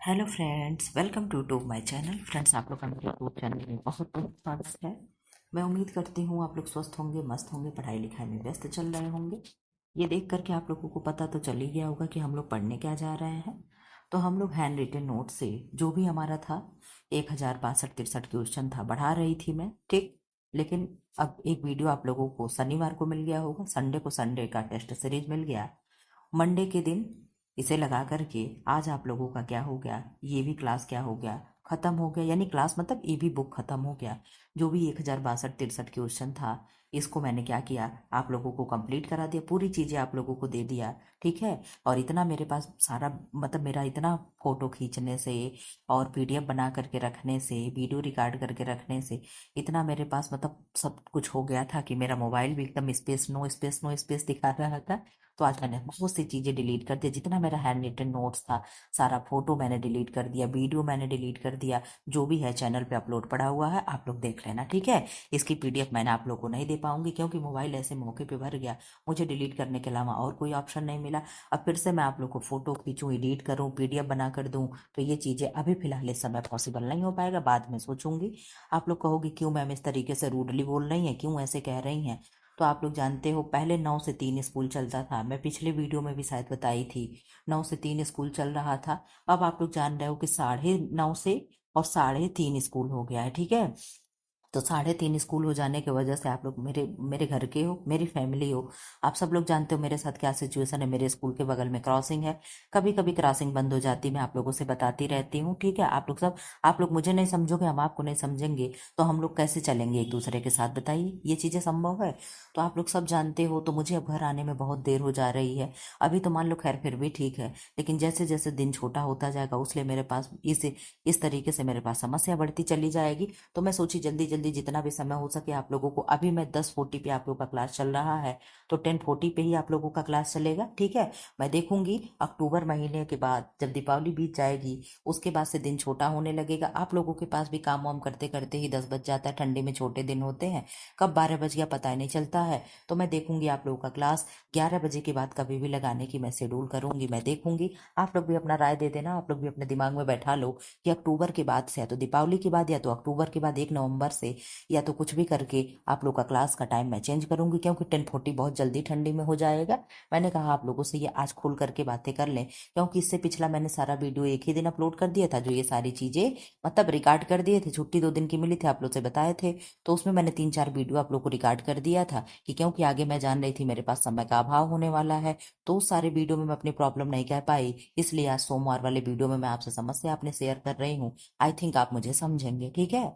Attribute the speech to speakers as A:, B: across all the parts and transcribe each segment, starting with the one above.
A: Hello friends, welcome to my channel. Friends, आप लोग का मेरे यूट्यूब चैनल में बहुत बहुत स्वागत है। मैं उम्मीद करती हूँ आप लोग स्वस्थ होंगे, मस्त होंगे, पढ़ाई लिखाई में व्यस्त चल रहे होंगे। ये देख करके आप लोगों को पता तो चल ही गया होगा कि हम लोग पढ़ने क्या जा रहे हैं। तो हम लोग हैंड रिटन नोट से जो भी हमारा था 1062-63 क्वेश्चन था, बढ़ा रही थी मैं, ठीक। लेकिन अब एक वीडियो आप लोगों को शनिवार को मिल गया होगा, संडे को संडे का टेस्ट सीरीज मिल गया, मंडे के दिन इसे लगा करके आज आप लोगों का क्या हो गया, ये भी क्लास क्या हो गया, खत्म हो गया। यानी क्लास मतलब ये भी बुक खत्म हो गया। जो भी 1062-63 क्वेश्चन था, इसको मैंने क्या किया, आप लोगों को कंप्लीट करा दिया, पूरी चीज़ें आप लोगों को दे दिया, ठीक है। और इतना मेरे पास सारा मतलब मेरा इतना फोटो खींचने से और पीडीएफ बना करके रखने से, वीडियो रिकॉर्ड करके रखने से इतना मेरे पास मतलब सब कुछ हो गया था कि मेरा मोबाइल भी एकदम space no space no space दिखा रहा था। तो आज मैंने बहुत सी चीज़ें डिलीट कर दिया, जितना मेरा हैंड रिटन नोट्स था, सारा फोटो मैंने डिलीट कर दिया, वीडियो मैंने डिलीट कर दिया। जो भी है चैनल पे अपलोड पड़ा हुआ है, आप लोग देख लेना, ठीक है। इसकी पीडीएफ मैंने आप लोग को नहीं दे पाऊंगी क्योंकि मोबाइल ऐसे मौके पे भर गया, मुझे डिलीट करने के अलावा और कोई ऑप्शन नहीं मिला। अब फिर से मैं आप लोग को फोटो खींचूँ, एडिट करूँ, पीडीएफ बना कर दूँ, तो ये चीज़ें अभी फिलहाल इस समय पॉसिबल नहीं हो पाएगा, बाद में सोचूंगी। आप लोग कहोगे क्यों मैम इस तरीके से रूडली बोल रही हैं, क्यों ऐसे कह रही हैं। तो आप लोग जानते हो पहले 9 से 3 स्कूल चलता था, मैं पिछले वीडियो में भी शायद बताई थी, 9 से 3 स्कूल चल रहा था। अब आप लोग जान रहे हो कि 9:30 से और 3:30 स्कूल हो गया है, ठीक है। तो 3:30 स्कूल हो जाने की वजह से आप लोग मेरे मेरे घर के हो, मेरी फैमिली हो, आप सब लोग जानते हो मेरे साथ क्या सिचुएशन है। मेरे स्कूल के बगल में क्रॉसिंग है, कभी कभी क्रॉसिंग बंद हो जाती, मैं आप लोगों से बताती रहती हूँ, ठीक है। आप लोग मुझे नहीं समझोगे, हम आपको नहीं समझेंगे, तो हम लोग कैसे चलेंगे एक दूसरे के साथ, बताइए, ये चीज़ें संभव है। तो आप लोग सब जानते हो, तो मुझे अब घर आने में बहुत देर हो जा रही है। अभी तो मान लो खैर फिर भी ठीक है, लेकिन जैसे जैसे दिन छोटा होता जाएगा उसलिए मेरे पास इस तरीके से मेरे पास समस्या बढ़ती चली जाएगी। तो मैं सोची जल्दी जल्दी जितना भी समय हो सके आप लोगों को, अभी मैं 10:40 पे आप लोगों का क्लास चल रहा है, तो 10:40 पे ही आप लोगों का क्लास चलेगा, ठीक है। मैं देखूंगी अक्टूबर महीने के बाद जब दीपावली बीत जाएगी, उसके बाद से दिन छोटा होने लगेगा, आप लोगों के पास भी काम वाम करते करते ही 10 बज जाता है, ठंडी में छोटे दिन होते हैं, कब 12 बज गया पता ही नहीं चलता है। तो मैं देखूंगी आप लोगों का क्लास 11 बजे के बाद कभी भी लगाने की मैं शेड्यूल करूंगी, मैं देखूंगी। आप लोग भी अपना राय दे देना, आप लोग भी अपने दिमाग में बैठा लो कि अक्टूबर के बाद से, या तो दीपावली के बाद, या तो अक्टूबर के बाद 1 नवंबर से, या तो कुछ भी करके आप लोग का क्लास का टाइम मैं चेंज करूंगी, क्योंकि 10:40 बहुत जल्दी ठंडी में हो जाएगा। मैंने कहा आप लोगों से ये आज खोल करके बातें कर लें, क्योंकि इससे पिछला मैंने सारा वीडियो एक ही दिन अपलोड कर दिया था, जो ये सारी चीज़ें मतलब रिकॉर्ड कर दिए थे, छुट्टी 2 दिन की मिली थी, आप लोग से बताए थे। तो उसमें मैंने 3-4 वीडियो आप लोग को रिकॉर्ड कर दिया था कि क्योंकि आगे मैं जान रही थी मेरे पास समय का अभाव होने वाला है, तो उस सारे वीडियो में मैं अपनी प्रॉब्लम नहीं कह पाई, इसलिए आज सोमवार वाले वीडियो में मैं आपसे समस्या अपने शेयर कर रही हूँ। आई थिंक आप मुझे समझेंगे, ठीक है।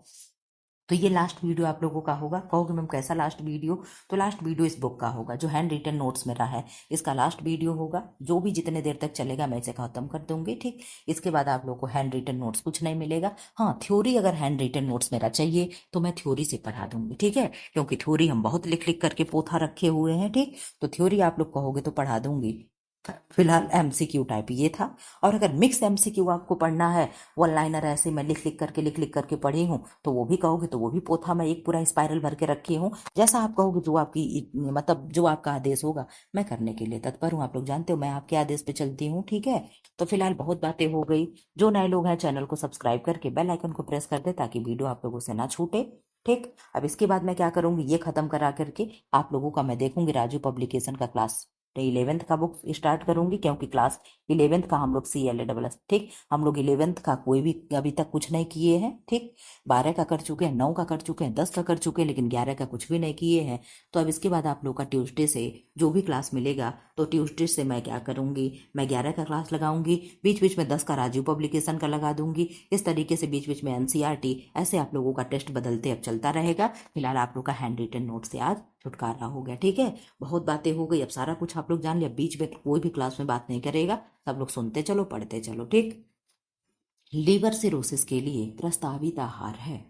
A: तो ये लास्ट वीडियो आप लोगों का होगा। कहोगे मैम कैसा लास्ट वीडियो, तो लास्ट वीडियो इस बुक का होगा, जो हैंड रिटन नोट्स मेरा है, इसका लास्ट वीडियो होगा, जो भी जितने देर तक चलेगा मैं इसे खत्म कर दूंगी, ठीक। इसके बाद आप लोगों को हैंड रिटन नोट्स कुछ नहीं मिलेगा। हाँ, थ्योरी अगर हैंड रिटन नोट्स मेरा चाहिए तो मैं थ्योरी से पढ़ा दूंगी, ठीक है, क्योंकि थ्योरी हम बहुत लिख लिख करके पोथा रखे हुए हैं, ठीक। तो थ्योरी आप लोग कहोगे तो पढ़ा दूंगी। फिलहाल एमसीक्यू टाइप ये था। और अगर मिक्स एमसीक्यू आपको पढ़ना है, वन लाइनर ऐसे मैं लिख लिख करके पढ़ी हूँ, तो वो भी कहोगे तो वो भी पोथा मैं एक पूरा स्पाइरल भर के रखी हूँ। जैसा आप कहोगे, जो आपकी मतलब जो आपका आदेश होगा मैं करने के लिए तत्पर हूँ। आप लोग जानते हो मैं आपके आदेश पे चलती हूँ, ठीक है। तो फिलहाल बहुत बातें हो गई। जो नए लोग हैं चैनल को सब्सक्राइब करके बेल आइकन को प्रेस कर दे, ताकि वीडियो आप लोगों से ना छूटे, ठीक। अब इसके बाद मैं क्या करूंगी, ये खत्म करा करके आप लोगों का मैं देखूंगी राजू पब्लिकेशन का क्लास 11th का बुक स्टार्ट करूंगी, क्योंकि क्लास 11th का हम लोग CLA ठीक, हम लोग 11th का कोई भी अभी तक कुछ नहीं किए हैं, ठीक। 12 का कर चुके हैं, 9 का कर चुके हैं, 10 का कर चुके हैं, लेकिन 11 का कुछ भी नहीं किए हैं। तो अब इसके बाद आप लोग का ट्यूसडे से जो भी क्लास मिलेगा, तो ट्यूसडे से मैं क्या करूंगी, मैं 11 का क्लास लगाऊंगी, बीच बीच में 10 का राजू पब्लिकेशन का लगा दूंगी, इस तरीके से बीच बीच में NCERT, ऐसे आप लोगों का टेस्ट बदलते अब चलता रहेगा। फिलहाल आप लोग का हैंड रिटन नोट से आज छुटकारा हो गया, ठीक है। बहुत बातें हो गई, अब सारा कुछ आप लोग जान लिया, बीच में कोई भी क्लास में बात नहीं करेगा, सब लोग सुनते चलो, पढ़ते चलो, ठीक। लीवर सिरोसिस के लिए प्रस्तावित आहार है।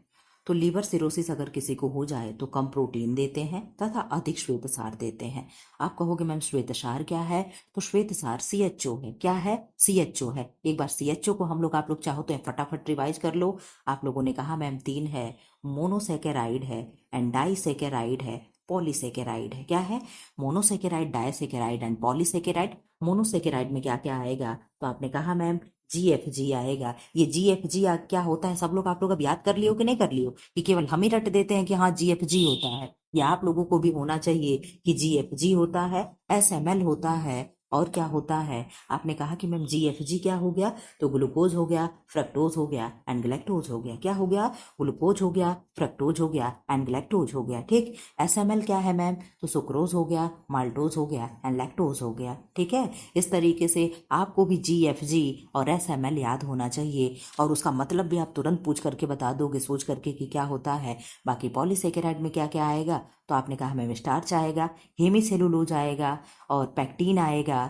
A: तो लीवर सिरोसिस अगर किसी को हो जाए तो कम प्रोटीन देते हैं तथा अधिक श्वेतसार देते हैं। आप कहोगे मैम श्वेतसार क्या है, तो श्वेतसार CHO है। क्या है, CHO है। एक बार CHO को हम लोग, आप लोग चाहो तो फटाफट रिवाइज कर लो। आप लोगों ने कहा मैम 3 है, मोनोसेकेराइड है एंड डाइसेकेराइड है, पॉलीसेकेराइड है। क्या है, monosaccharide, disaccharide and polysaccharide. Monosaccharide में क्या क्या आएगा, तो आपने कहा मैम GFG आएगा। ये GFG क्या होता है, सब लोग आप लोग अब याद कर लियो कि नहीं कर लियो, कि केवल हम ही रट देते हैं कि हाँ GFG होता है। ये आप लोगों को भी होना चाहिए कि GFG होता है, SML होता है, और क्या होता है। आपने कहा कि मैम GFG क्या हो गया, तो ग्लूकोज हो गया, फ्रक्टोज हो गया एंड ग्लैक्टोज हो गया। क्या हो गया, ग्लूकोज हो गया, फ्रक्टोज हो गया एंड ग्लैक्टोज हो गया। ठीक, SML क्या है मैम, तो सुक्रोज हो गया, माल्टोज हो गया एंड लैक्टोज हो गया। ठीक है, इस तरीके से आपको भी GFG और SML याद होना चाहिए, और उसका मतलब भी आप तुरंत पूछ करके बता दोगे सोच करके कि क्या होता है। बाकी पॉलीसेकेराइड में क्या क्या आएगा, तो आपने कहा मैम स्टार्च आएगा, हेमीसेलुलोज आएगा, और पैक्टीन आएगा,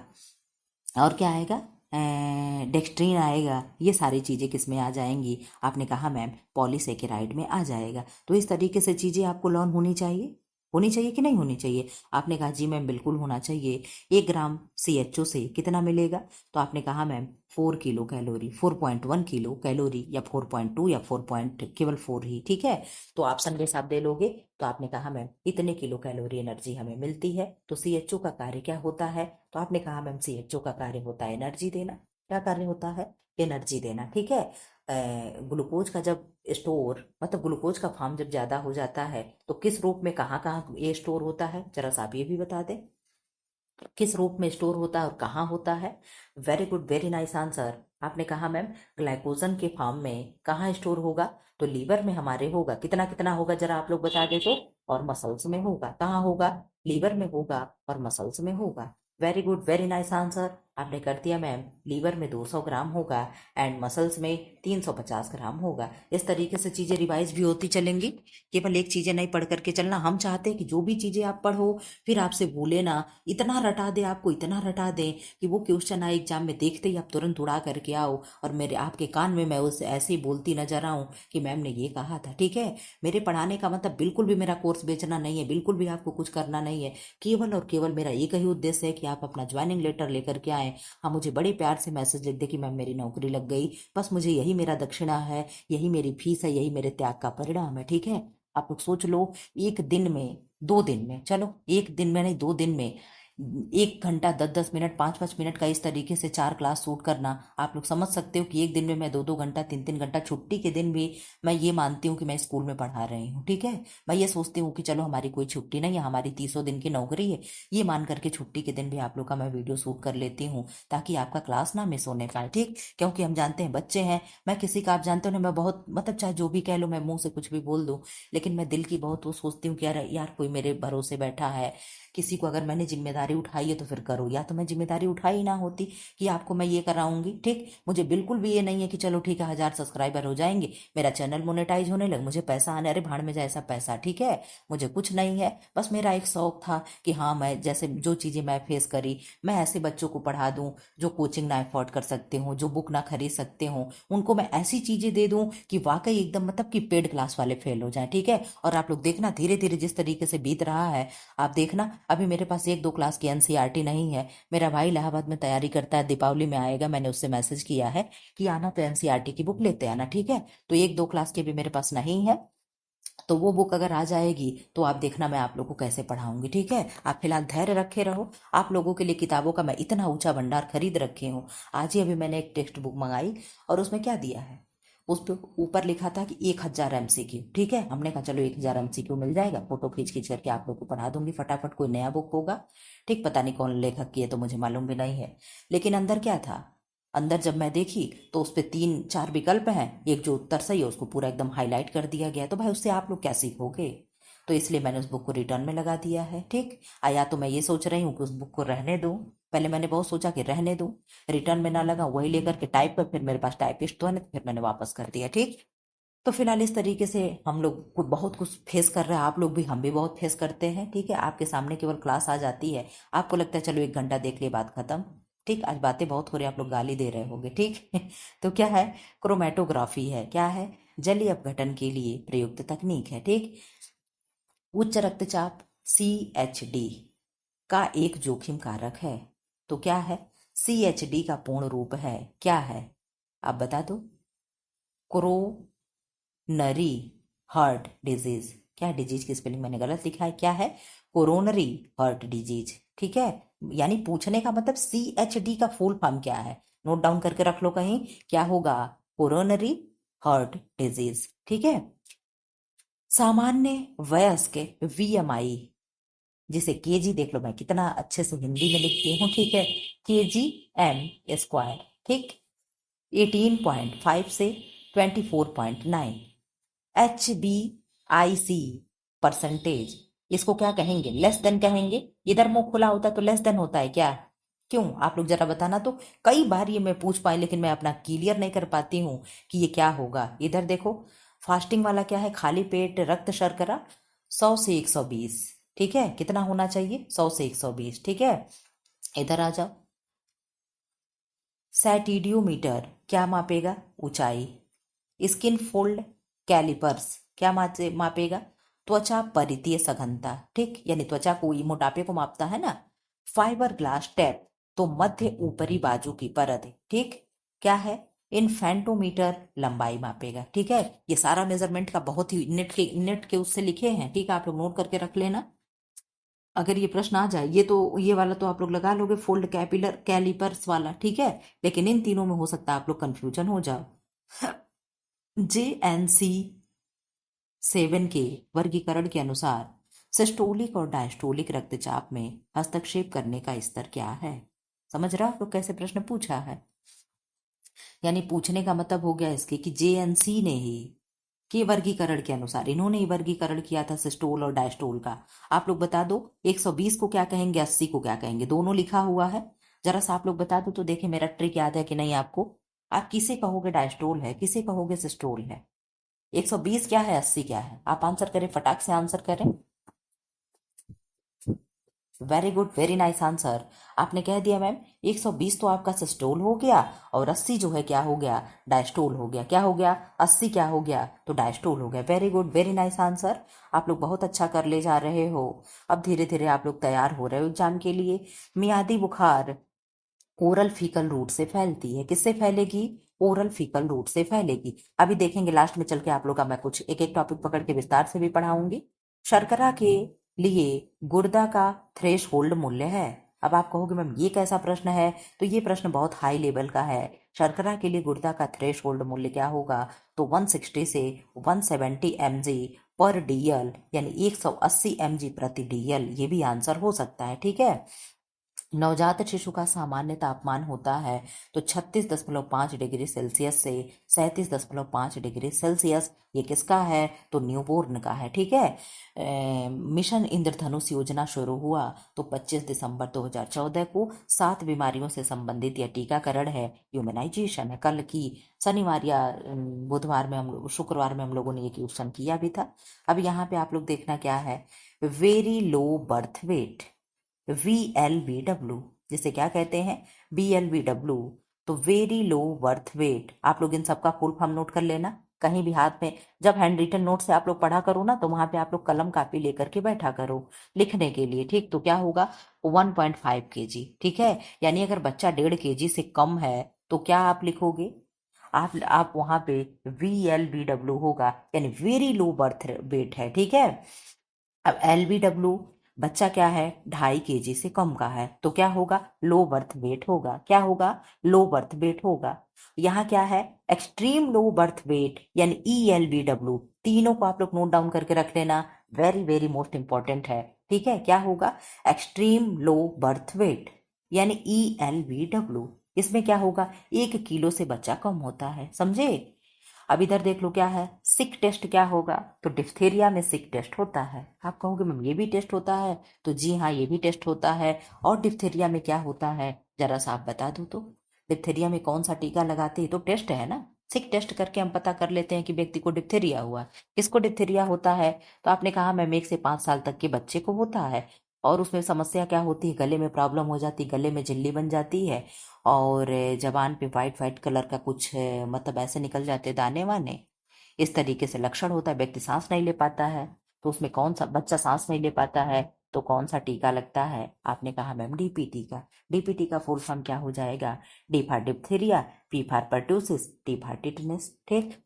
A: और क्या आएगा, डेक्स्ट्रीन आएगा। ये सारी चीज़ें किस में आ जाएंगी, आपने कहा मैम पॉलीसेकेराइड में आ जाएगा। तो इस तरीके से चीज़ें आपको लर्न होनी चाहिए कि नहीं होनी चाहिए। आपने कहा जी मैम बिल्कुल होना चाहिए। 1 ग्राम CHO से कितना मिलेगा, तो आपने कहा ma'am 4 kilo calorie, 4.1 kilo calorie, या 4.2, या 4 केवल 4 ही। ठीक है, तो ऑप्शन के साथ दे लोगे, तो आपने कहा मैम इतने किलो कैलोरी एनर्जी हमें मिलती है। तो CHO का कार्य क्या होता है, तो आपने कहा मैम CHO का कार्य होता है एनर्जी देना। क्या कार्य होता है, एनर्जी देना। ठीक है, ग्लूकोज का जब स्टोर, मतलब ग्लूकोज का फॉर्म जब ज्यादा हो जाता है, तो किस रूप में कहाँ कहाँ ये स्टोर होता है, जरा सा आप ये भी बता दें, किस रूप में स्टोर होता है और कहाँ होता है। Very good, very nice answer. आपने कहा मैम ग्लाइकोजन के फॉर्म में कहाँ स्टोर होगा, तो लीवर में हमारे होगा। कितना कितना होगा जरा आप लोग बता दे तो, और मसल्स में होगा। कहाँ होगा, लीवर में होगा और मसल्स में होगा। Very good, very nice answer. आपने कर दिया मैम, लीवर में 200 ग्राम होगा एंड मसल्स में 350 ग्राम होगा। इस तरीके से चीजें रिवाइज भी होती चलेंगी, केवल एक चीजें नहीं पढ़ करके चलना। हम चाहते हैं कि जो भी चीजें आप पढ़ो फिर आपसे भूले ना, इतना रटा दे आपको, इतना रटा दे कि वो क्वेश्चन आए एग्जाम में देखते ही आप तुरंत उड़ा करके आओ, और मेरे आपके कान में मैं उस ऐसे ही बोलती नजर आऊं कि मैम ने ये कहा था। ठीक है, मेरे पढ़ाने का मतलब बिल्कुल भी मेरा कोर्स बेचना नहीं है, बिल्कुल भी आपको कुछ करना नहीं है। केवल और केवल मेरा एक ही उद्देश्य है कि आप अपना ज्वाइनिंग लेटर लेकर के आए। हाँ, मुझे बड़े प्यार से मैसेज लिख दे कि मैम मेरी नौकरी लग गई, बस मुझे यही मेरा दक्षिणा है, यही मेरी फीस है, यही मेरे त्याग का परिणाम है। ठीक है, आप लोग सोच लो, एक दिन में, 2 दिन में, चलो एक दिन में नहीं 2 दिन में, 1 घंटा 10-10 मिनट 5-5 मिनट का इस तरीके से 4 क्लास शूट करना, आप लोग समझ सकते हो कि एक दिन में मैं 2-2 घंटा 3-3 घंटा, छुट्टी के दिन भी मैं ये मानती हूँ कि मैं स्कूल में पढ़ा रही हूँ। ठीक है, मैं ये सोचती हूँ कि चलो हमारी कोई छुट्टी नहीं है, हमारी 30 दिन की नौकरी है, ये मान करके छुट्टी के दिन भी आप लोग का मैं वीडियो शूट कर लेती हूँ, ताकि आपका क्लास ना मिस होने पाए। ठीक, क्योंकि हम जानते हैं बच्चे हैं, मैं किसी का, आप जानते हो ना, मैं बहुत मतलब चाहे जो भी कह लो, मैं मुंह से कुछ भी बोल दूं, लेकिन मैं दिल की बहुत वो सोचती हूँ कि यार यार कोई मेरे भरोसे बैठा है, किसी को अगर मैंने जिम्मेदारी उठाई है तो फिर करो, या तो मैं जिम्मेदारी उठाई ही ना होती कि आपको मैं ये कराऊंगी। ठीक, मुझे बिल्कुल भी ये नहीं है कि चलो ठीक है 1000 सब्सक्राइबर हो जाएंगे, मेरा चैनल मोनेटाइज होने लगे, मुझे पैसा आने, अरे भाड़ में जाए ऐसा पैसा। ठीक है, मुझे कुछ नहीं है, बस मेरा एक शौक था कि हाँ मैं जैसे जो चीजें मैं फेस करी, मैं ऐसे बच्चों को पढ़ा दूं जो कोचिंग ना अफोर्ड कर सकते हो, जो बुक ना खरीद सकते हो, उनको मैं ऐसी चीजें दे दूं कि वाकई एकदम मतलब कि पेड क्लास वाले फेल हो जाएं। ठीक है, और आप लोग देखना धीरे धीरे जिस तरीके से बीत रहा है, आप देखना अभी मेरे पास 1-2 क्लास की NCERT नहीं है। मेरा भाई इलाहाबाद में तैयारी करता है, दीपावली में आएगा, मैंने उससे मैसेज किया है कि आना तो NCERT की बुक लेते आना। ठीक है, तो 1-2 क्लास की भी मेरे पास नहीं है, तो वो बुक अगर आ जाएगी तो आप देखना मैं आप लोगों को कैसे पढ़ाऊंगी। ठीक है, आप फिलहाल धैर्य रखे रहो। आप लोगों के लिए किताबों का मैं इतना ऊंचा भंडार खरीद रखी हूँ। आज ही अभी मैंने एक टेक्स्ट बुक मंगाई, और उसमें क्या दिया है, उस पे ऊपर लिखा था कि 1000 MCQ। ठीक है, हमने कहा चलो 1000 MCQ मिल जाएगा, फोटो खींच खींच करके आप लोग को पढ़ा दूंगी फटाफट, कोई नया बुक होगा। ठीक, पता नहीं कौन लेखक की है तो मुझे मालूम भी नहीं है, लेकिन अंदर क्या था, अंदर जब मैं देखी तो उस पे 3-4 विकल्प हैं, एक जो उत्तर सही है उसको पूरा एकदम हाईलाइट कर दिया गया है, तो भाई उससे आप लोग क्या सीखोगे। तो इसलिए मैंने उस बुक को रिटर्न में लगा दिया है। ठीक, या तो मैं ये सोच रही हूँ कि उस बुक को रहने दूं, पहले मैंने बहुत सोचा कि रहने दूं, रिटर्न में ना लगा, वही लेकर के टाइप पर, फिर मेरे पास टाइपिस्ट तो है ना, तो फिर मैंने वापस कर दिया। ठीक, तो फिलहाल इस तरीके से हम लोग को बहुत कुछ फेस कर रहे हैं, आप लोग भी, हम भी बहुत फेस करते हैं। ठीक है, आपके सामने केवल क्लास आ जाती है, आपको लगता है चलो 1 घंटा देख लिए बात खत्म। ठीक, आज बातें बहुत हो रही, आप लोग गाली दे रहे होगे। ठीक तो क्या है, क्रोमेटोग्राफी है, क्या है, जलीय अपघटन के लिए प्रयुक्त तकनीक है। ठीक, उच्च रक्तचाप CHD का एक जोखिम कारक है, तो क्या है, CHD का पूर्ण रूप है क्या है, आप बता दो। कोरोनरी हार्ट डिजीज, क्या डिजीज की स्पेलिंग मैंने गलत लिखा है, क्या है, कोरोनरी हार्ट डिजीज। ठीक है, यानी पूछने का मतलब CHD का फुल फॉर्म क्या है, नोट डाउन करके रख लो कहीं, क्या होगा? Coronary heart disease. ठीक है। सामान्य वयस्क VMI, जिसे केजी, देख लो मैं कितना अच्छे से हिंदी में लिखती हूँ, ठीक है, KGM², ठीक, 18.5 से 24.9। HbIC परसेंटेज, इसको क्या कहेंगे? लेस देन कहेंगे। इधर मुंह खुला होता है तो लेस देन होता है क्या? क्यों? आप लोग जरा बताना। तो कई बार ये मैं पूछ पाई, लेकिन मैं अपना क्लियर नहीं कर पाती हूँ कि ये क्या होगा। इधर देखो, फास्टिंग वाला क्या है? खाली पेट रक्त शर्करा 100 से 120, ठीक है, कितना होना चाहिए? 100 से 120, ठीक है। इधर आ जाओ, सैटिडियोमीटर क्या मापेगा? ऊंचाई। स्किन फोल्ड कैलिपर्स क्या मापेगा? त्वचा परिधीय सघनता, ठीक, यानी त्वचा को, मोटापे को मापता है ना। फाइबर ग्लास टैप तो मध्य ऊपरी बाजू की परत, ठीक, क्या है? इन्फेंटोमीटर लंबाई मापेगा, ठीक है। ये सारा मेजरमेंट का बहुत ही नेट के उससे लिखे हैं, ठीक है, आप लोग नोट करके रख लेना। अगर ये प्रश्न आ जाए, ये वाला तो आप लोग लगा लोगे, फोल्ड कैपिलर कैलिपर्स वाला, ठीक है, लेकिन इन तीनों में हो सकता है आप लोग कंफ्यूजन हो जाओ। JNC7 के वर्गीकरण के अनुसार सिस्टोलिक और डायस्टोलिक रक्तचाप में हस्तक्षेप करने का स्तर क्या है? समझ रहा हो कैसे प्रश्न पूछा है? यानी पूछने का मतलब हो गया इसके कि JNC ने ही के वर्गीकरण के अनुसार, इन्होंने ही वर्गीकरण किया था सिस्टोल और डायस्टोल का। आप लोग बता दो 120 को क्या कहेंगे, 80 को क्या कहेंगे? दोनों लिखा हुआ है, जरा सा आप लोग बता दो तो देखें मेरा ट्रिक याद है कि नहीं आपको। आप किसे कहोगे डायस्टोल है, किसे कहोगे सिस्टोल है? 120 क्या है, 80 क्या है? आप आंसर करें, फटाक से आंसर करें। Very good, very nice answer. आपने कह दिया मैम 120 तो आपका सिस्टोल हो गया, और 80 जो है क्या हो गया? डायस्टोल हो गया। क्या हो गया? 80 क्या हो गया? तो डायस्टोल हो गया। Very good, very nice answer. आप लोग बहुत अच्छा कर ले जा रहे हो। अब धीरे धीरे आप लोग तैयार हो रहे हो एग्जाम के लिए। मियादी बुखार ओरल फीकल रूट से फैलती है, किससे फैलेगी? ओरल फीकल रूट से फैलेगी। अभी देखेंगे लास्ट में चल के आप लोग का मैं कुछ एक एक टॉपिक पकड़ के विस्तार से भी पढ़ाऊंगी। शर्करा के लिए गुर्दा का थ्रेश होल्ड मूल्य है। अब आप कहोगे मैम ये कैसा प्रश्न है? तो ये प्रश्न बहुत हाई लेवल का है। शर्करा के लिए गुर्दा का थ्रेश होल्ड मूल्य क्या होगा? तो 160 से 170 mg पर DL, यानी 180 mg प्रति DL, ये भी आंसर हो सकता है, ठीक है। नवजात शिशु का सामान्य तापमान होता है तो 36.5 डिग्री सेल्सियस से 37.5 डिग्री सेल्सियस। ये किसका है? तो न्यूबॉर्न का है, ठीक है। मिशन इंद्रधनुष योजना शुरू हुआ तो 25 दिसंबर 2014 को। 7 बीमारियों से संबंधित यह टीकाकरण है, ह्यूमनाइजेशन है। कल की शनिवार या बुधवार में शुक्रवार में हम लोगों ने ये क्वेश्चन किया भी था। अब यहाँ पे आप लोग देखना क्या है, very low birth weight, VLBW, जिसे क्या कहते हैं? BLBW। तो वेरी लो बर्थ वेट, आप लोग इन सबका फुल फॉर्म नोट कर लेना। कहीं भी हाथ में जब हैंड रिटन नोट से आप लोग पढ़ा करो ना, तो वहां पे आप लोग कलम कापी लेकर के बैठा करो लिखने के लिए, ठीक। तो क्या होगा? 1.5 kg, ठीक है। यानी अगर बच्चा 1.5 kg से कम है तो क्या आप लिखोगे? आप वहां पे VLBW होगा, यानी वेरी लो बर्थ वेट है, ठीक है। अब LBW, बच्चा क्या है? 2.5 kg से कम का है, तो क्या होगा? लो बर्थ वेट होगा। क्या होगा? लो बर्थ वेट होगा। यहाँ क्या है? एक्सट्रीम लो बर्थ वेट, यानी ELBW। तीनों को आप लोग नोट डाउन करके रख लेना, वेरी वेरी मोस्ट इंपॉर्टेंट है, ठीक है। क्या होगा? एक्सट्रीम लो बर्थ वेट, यानी ELBW। इसमें क्या होगा? 1 किलो से बच्चा कम होता है, समझे। अब इधर देख लो क्या है, सिक टेस्ट क्या होगा? तो डिप्थेरिया में सिक टेस्ट होता है। आप कहोगे मैम ये भी टेस्ट होता है? तो जी हाँ, ये भी टेस्ट होता है। और डिप्थेरिया में क्या होता है, जरा सा आप बता दो तो। डिप्थेरिया में कौन सा टीका लगाते हैं? तो टेस्ट है ना। सिक टेस्ट करके हम पता कर लेते हैं कि व्यक्ति को डिप्थेरिया हुआ। किसको डिप्थेरिया होता है? तो आपने कहा मैम 1 से 5 साल तक के बच्चे को होता है। और उसमें समस्या क्या होती है? गले में प्रॉब्लम हो जाती है, गले में झिल्ली बन जाती है, और जबान पे वाइट वाइट कलर का कुछ मतलब ऐसे निकल जाते दाने वाने। इस तरीके से लक्षण होता है, व्यक्ति सांस नहीं ले पाता है। तो उसमें कौन सा बच्चा सांस नहीं ले पाता है, तो कौन सा टीका लगता है? आपने कहा मैम DPT का। DPT का फुल फॉर्म क्या हो जाएगा? D for diphtheria, P for pertussis, T for tetanus, ठीक।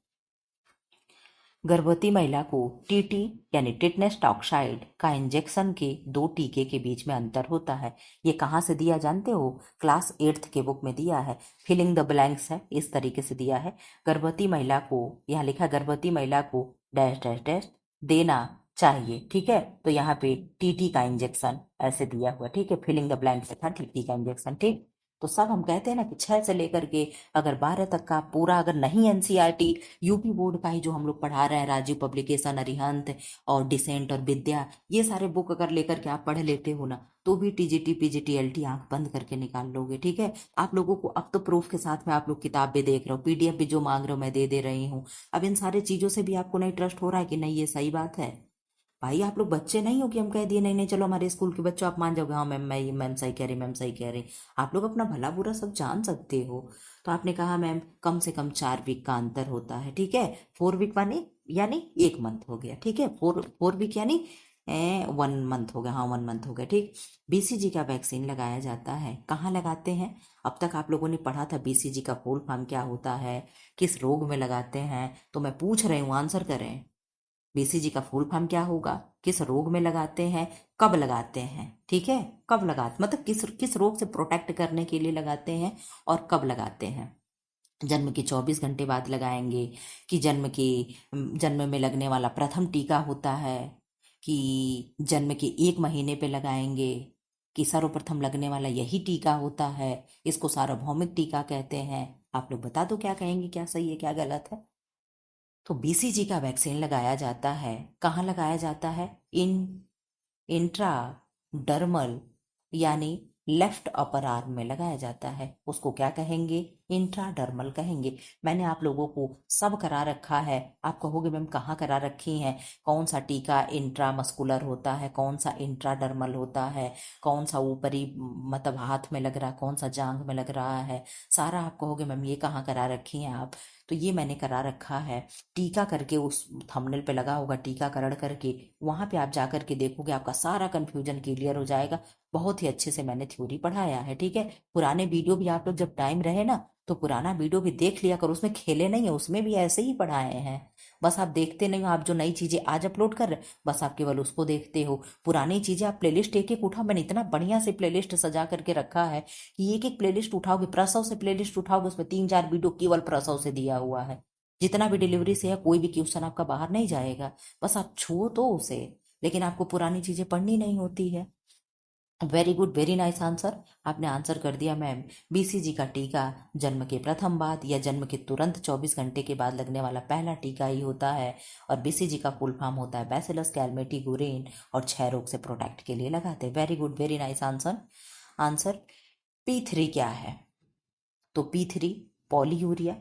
A: गर्भवती महिला को टीटी यानी टिटनेस टॉक्साइड का इंजेक्शन के 2 टीके के बीच में अंतर होता है। ये कहाँ से दिया जानते हो? क्लास 8th के बुक में दिया है। फिलिंग द ब्लैंक्स है, इस तरीके से दिया है। गर्भवती महिला को, यहाँ लिखा गर्भवती महिला को डैश डैश डैश देना चाहिए, ठीक है। तो यहाँ पे टीटी का इंजेक्शन ऐसे दिया हुआ, ठीक है। फिलिंग द ब्लैंक्स था टीटी का इंजेक्शन, ठीक। तो सब हम कहते हैं ना कि 6 से लेकर के अगर 12 तक का पूरा, अगर नहीं एनसीईआरटी, यूपी बोर्ड का ही जो हम लोग पढ़ा रहे हैं, राजीव पब्लिकेशन, अरिहंत और डिसेंट और विद्या, ये सारे बुक अगर लेकर के आप पढ़ लेते हो ना, तो भी टीजीटी पीजीटी एलटी आंख बंद करके निकाल लोगे, ठीक है। आप लोगों को अब तो प्रूफ के साथ में आप लोग किताब भी देख रहे हो, पीडीएफ भी जो मांग रहे हो मैं दे दे रही हूँ। अब इन सारे चीजों से भी आपको नहीं ट्रस्ट हो रहा है कि नहीं ये सही बात है? भाई आप लोग बच्चे नहीं हो कि हम कह दिए नहीं नहीं चलो हमारे स्कूल के बच्चों आप मान जाओगे, हाँ मैम मैम सही कह रही, मैम सही कह रही। आप लोग अपना भला बुरा सब जान सकते हो। तो आपने कहा मैम कम से कम 4 वीक का अंतर होता है, ठीक है। 4 वीक मानी यानी 1 मंथ हो गया, ठीक है। फोर वीक यानी 1 मंथ हो गया, हाँ 1 मंथ हो गया, ठीक। बीसीजी का वैक्सीन लगाया जाता है, कहाँ लगाते हैं? अब तक आप लोगों ने पढ़ा था बीसीजी का फुल फॉर्म क्या होता है, किस रोग में लगाते हैं। तो मैं पूछ रही हूँ, आंसर करें। बीसीजी का फुल फॉर्म क्या होगा, किस रोग में लगाते हैं, कब लगाते हैं, ठीक है। कब लगाते मतलब किस किस रोग से प्रोटेक्ट करने के लिए लगाते हैं और कब लगाते हैं। जन्म के 24 घंटे बाद लगाएंगे कि जन्म में लगने वाला प्रथम टीका होता है, कि जन्म के 1 महीने पे लगाएंगे, कि सर्वप्रथम लगने वाला यही टीका होता है, इसको सार्वभौमिक टीका कहते हैं। आप लोग बता दो क्या कहेंगे, क्या सही है क्या गलत है। तो बीसीजी का वैक्सीन लगाया जाता है, कहाँ लगाया जाता है? इंट्रा डर्मल यानी लेफ्ट अपर आर्म में लगाया जाता है, उसको क्या कहेंगे? इंट्राडर्मल कहेंगे। मैंने आप लोगों को सब करा रखा है। आप कहोगे मैम कहाँ करा रखी हैं, कौन सा टीका इंट्रामस्कुलर होता है, कौन सा इंट्राडर्मल होता है, कौन सा ऊपरी मतलब हाथ में लग रहा है, कौन सा जांघ में लग रहा है, सारा आप कहोगे मैम ये कहाँ करा रखी हैं आप। तो ये मैंने करा रखा है, टीका करके उस थंबनेल पे लगा होगा टीकाकरण करके, वहां पे आप जा करके देखोगे आपका सारा कंफ्यूजन क्लियर हो जाएगा। बहुत ही अच्छे से मैंने थ्योरी पढ़ाया है, ठीक है। पुराने वीडियो भी आप लोग जब टाइम रहे ना तो पुराना वीडियो भी देख लिया करो, उसमें खेले नहीं है, उसमें भी ऐसे ही पढ़ाए हैं। बस आप देखते नहीं हो, आप जो नई चीजें आज अपलोड कर रहे बस आप केवल उसको देखते हो। पुरानी चीजें आप प्लेलिस्ट एक एक उठाओ, मैंने इतना बढ़िया से प्लेलिस्ट सजा करके रखा है कि एक एक प्लेलिस्ट उठाओगे, प्रसव से प्लेलिस्ट उठाओगे, उसमें 3-4 वीडियो केवल प्रसव से दिया हुआ है। जितना भी डिलीवरी से है कोई भी क्वेश्चन आपका बाहर नहीं जाएगा, बस आप छुओ तो उसे। लेकिन आपको पुरानी चीजें पढ़नी नहीं होती है। Very good, very nice answer, आपने आंसर कर दिया मैम। बीसीजी का टीका जन्म के प्रथम बाद या जन्म के तुरंत 24 घंटे के बाद लगने वाला पहला टीका ही होता है। और बीसीजी का फुल फॉर्म होता है बैसिलस कैलमेटी गुरेन, और 6 रोग से प्रोटेक्ट के लिए लगाते हैं। Very good, very nice answer. Answer P3 क्या है? तो P3 polyuria,